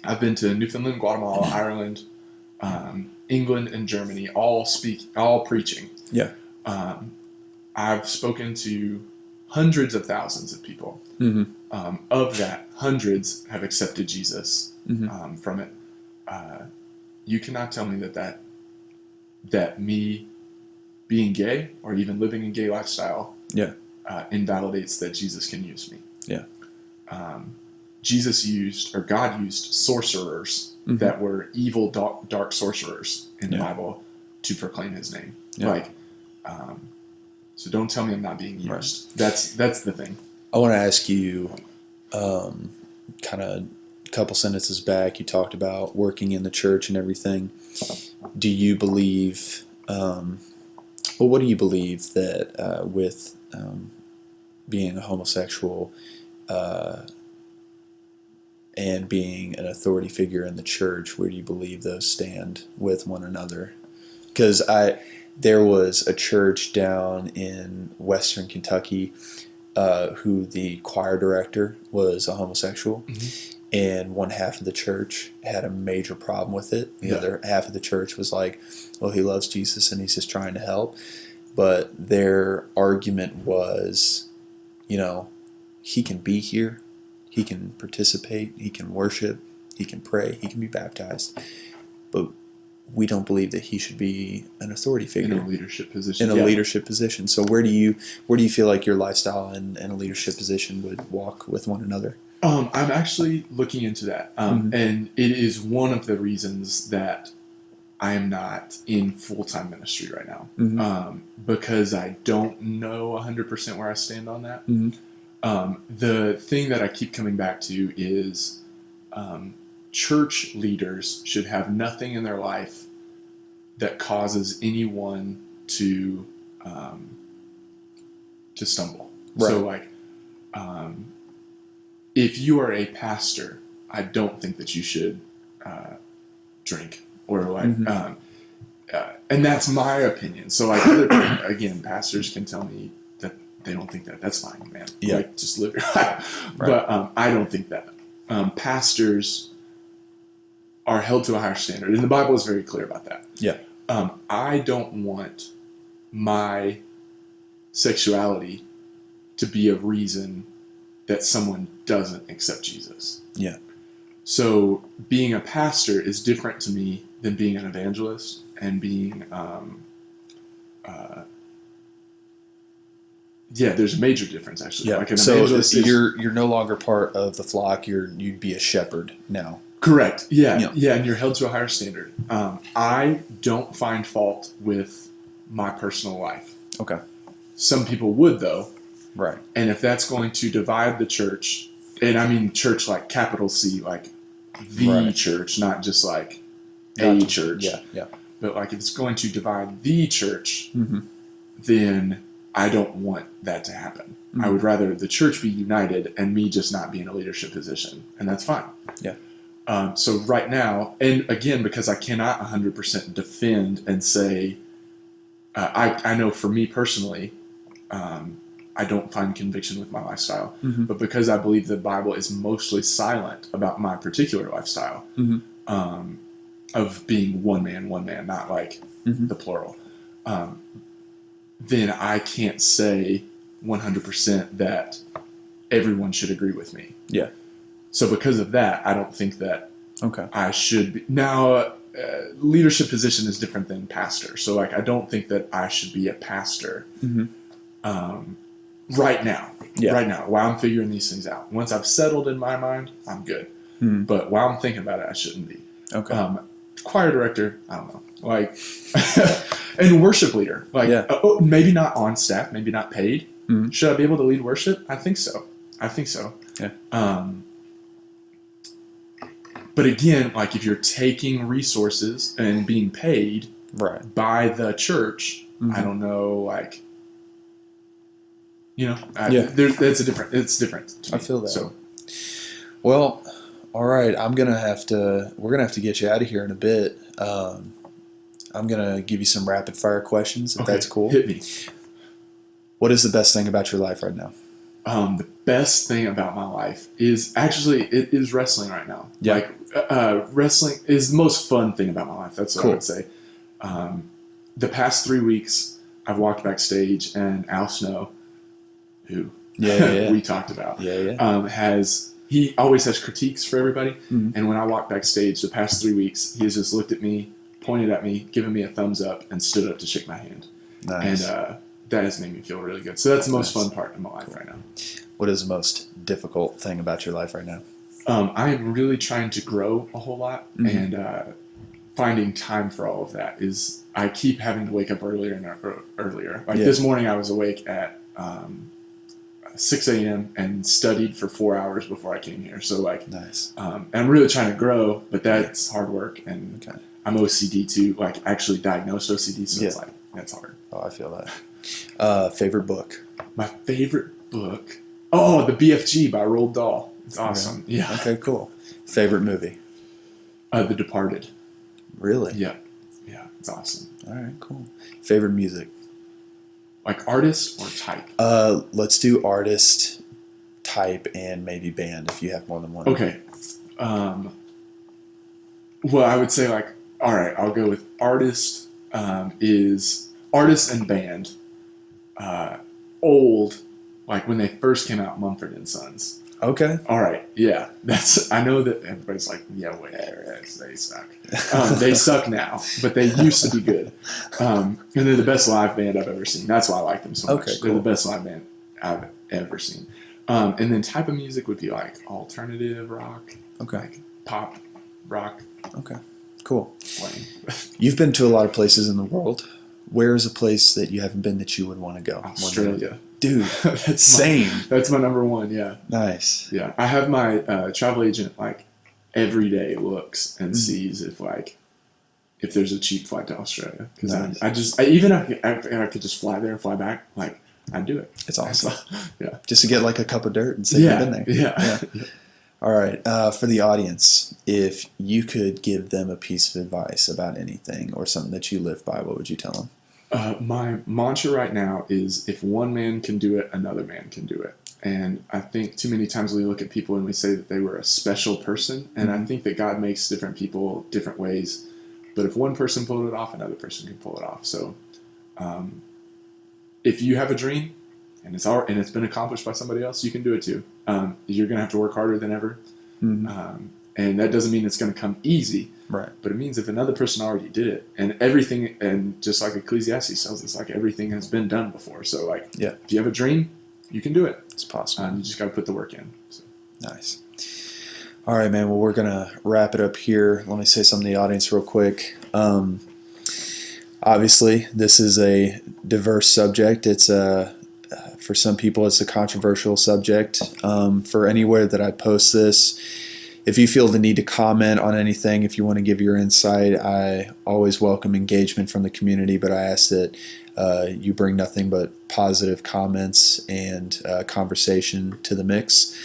I've been to Newfoundland, Guatemala, Ireland, England, and Germany, all preaching. Yeah. I've spoken to hundreds of thousands of people. Of that, hundreds have accepted Jesus from it. You cannot tell me that me being gay or even living a gay lifestyle invalidates that Jesus can use me. Yeah. God used sorcerers that were evil, dark sorcerers in the Bible to proclaim his name. So don't tell me I'm not being used. Right. That's the thing. I want to ask you, kind of a couple sentences back, you talked about working in the church and everything. Do you believe, what do you believe that with being a homosexual and being an authority figure in the church, where do you believe those stand with one another? Because there was a church down in Western Kentucky who the choir director was a homosexual, and one half of the church had a major problem with it. The other half of the church was like, well, he loves Jesus and he's just trying to help. But their argument was, he can be here, he can participate, he can worship, he can pray, he can be baptized, but we don't believe that he should be an authority figure in a leadership position. Leadership position. So where do you feel like your lifestyle and a leadership position would walk with one another? I'm actually looking into that, and it is one of the reasons that I am not in full-time ministry right now, because I don't know 100% where I stand on that. The thing that I keep coming back to is church leaders should have nothing in their life that causes anyone to stumble. Right. So, if you are a pastor, I don't think that you should drink or and that's my opinion. So, again, pastors can tell me that they don't think that. That's fine, man. Yeah. Just live your life. Right. But I don't think that. Pastors are held to a higher standard, and the Bible is very clear about that. Yeah. I don't want my sexuality to be a reason that someone doesn't accept Jesus. Yeah. So being a pastor is different to me than being an evangelist and being there's a major difference actually. Yeah. Like an evangelist you're no longer part of the flock. You'd be a shepherd now. Correct. Yeah, and you're held to a higher standard. I don't find fault with my personal life. Okay. Some people would, though. Right. And if that's going to divide the church, and I mean church like capital C, like the church, not just like a church. Yeah. But like if it's going to divide the church, then I don't want that to happen. I would rather the church be united and me just not be in a leadership position, and that's fine. Yeah. So right now, and again, because I cannot 100% defend and say, I know for me personally, I don't find conviction with my lifestyle, but because I believe the Bible is mostly silent about my particular lifestyle, of being one man, not like the plural, then I can't say 100% that everyone should agree with me. Yeah. So because of that, I don't think that I should be. Now, leadership position is different than pastor. So like, I don't think that I should be a pastor right now. Yeah. Right now, while I'm figuring these things out. Once I've settled in my mind, I'm good. But while I'm thinking about it, I shouldn't be. Okay. Choir director, I don't know. Like, and worship leader. Like, maybe not on staff, maybe not paid. Should I be able to lead worship? I think so. Yeah. But again, like if you're taking resources and being paid by the church, I don't know, like, It's different to me. I feel that. So, well, all right. We're gonna have to get you out of here in a bit. I'm gonna give you some rapid fire questions if that's cool. Hit me. What is the best thing about your life right now? The best thing about my life is actually it is wrestling right now. Yeah. Like wrestling is the most fun thing about my life. That's what I would say. The past 3 weeks, I've walked backstage, and Al Snow, who we talked about, he always has critiques for everybody. Mm-hmm. And when I walked backstage the past 3 weeks, he has just looked at me, pointed at me, given me a thumbs up, and stood up to shake my hand. Nice. And that has made me feel really good. So that's the most fun part of my life right now. What is the most difficult thing about your life right now? I am really trying to grow a whole lot, and finding time for all of that is. I keep having to wake up earlier and earlier. Like this morning, I was awake at 6 a.m. and studied for 4 hours before I came here. So nice. I'm really trying to grow, but that's hard work, and I'm OCD too. Like actually diagnosed OCD, so it's that's hard. Oh, I feel that. Favorite book? My favorite book. Oh, The BFG by Roald Dahl. It's awesome. Yeah. Okay, cool. Favorite movie? The Departed. Really? Yeah. Yeah, it's awesome. All right, cool. Favorite music? Like artist or type? Let's do artist, type, and maybe band if you have more than one. Okay. Well, I would say all right, I'll go with artist is artist and band. Old, like when they first came out, Mumford & Sons. Okay. All right. Yeah. I know that everybody's like, yeah, whatever. They suck. They suck now, but they used to be good. And they're the best live band I've ever seen. That's why I like them so much. Cool. They're the best live band I've ever seen. And then type of music would be like alternative rock. Okay. Like pop rock. Okay. Cool. Lame. You've been to a lot of places in the world. Where is a place that you haven't been that you would want to go? Australia. Dude, same. That's my number one, yeah. Nice. Yeah. I have my travel agent, every day looks and sees if there's a cheap flight to Australia. Because even if I could just fly there and fly back, I'd do it. It's awesome. Yeah. Just to get a cup of dirt and say you've been there. Yeah. All right. For the audience, if you could give them a piece of advice about anything or something that you live by, what would you tell them? My mantra right now is if one man can do it, another man can do it. And I think too many times we look at people and we say that they were a special person. And I think that God makes different people different ways. But if one person pulled it off, another person can pull it off. So if you have a dream and it's been accomplished by somebody else, you can do it too. You're going to have to work harder than ever. Mm-hmm. And that doesn't mean it's going to come easy. Right. But it means if another person already did it, and everything, and just like Ecclesiastes tells us, everything has been done before. So if you have a dream, you can do it. It's possible. You just got to put the work in. So. Nice. All right, man. Well, we're going to wrap it up here. Let me say something to the audience real quick. Obviously, this is a diverse subject. It's for some people, it's a controversial subject. For anywhere that I post this, if you feel the need to comment on anything, if you want to give your insight, I always welcome engagement from the community, but I ask that you bring nothing but positive comments and conversation to the mix.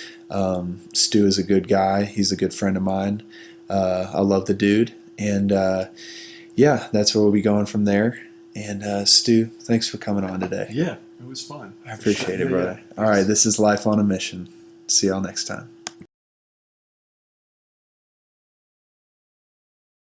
Stu is a good guy. He's a good friend of mine. I love the dude. And that's where we'll be going from there. And Stu, thanks for coming on today. Yeah, it was fun. I appreciate it, brother. Yeah. All right, this is Life on a Mission. See y'all next time.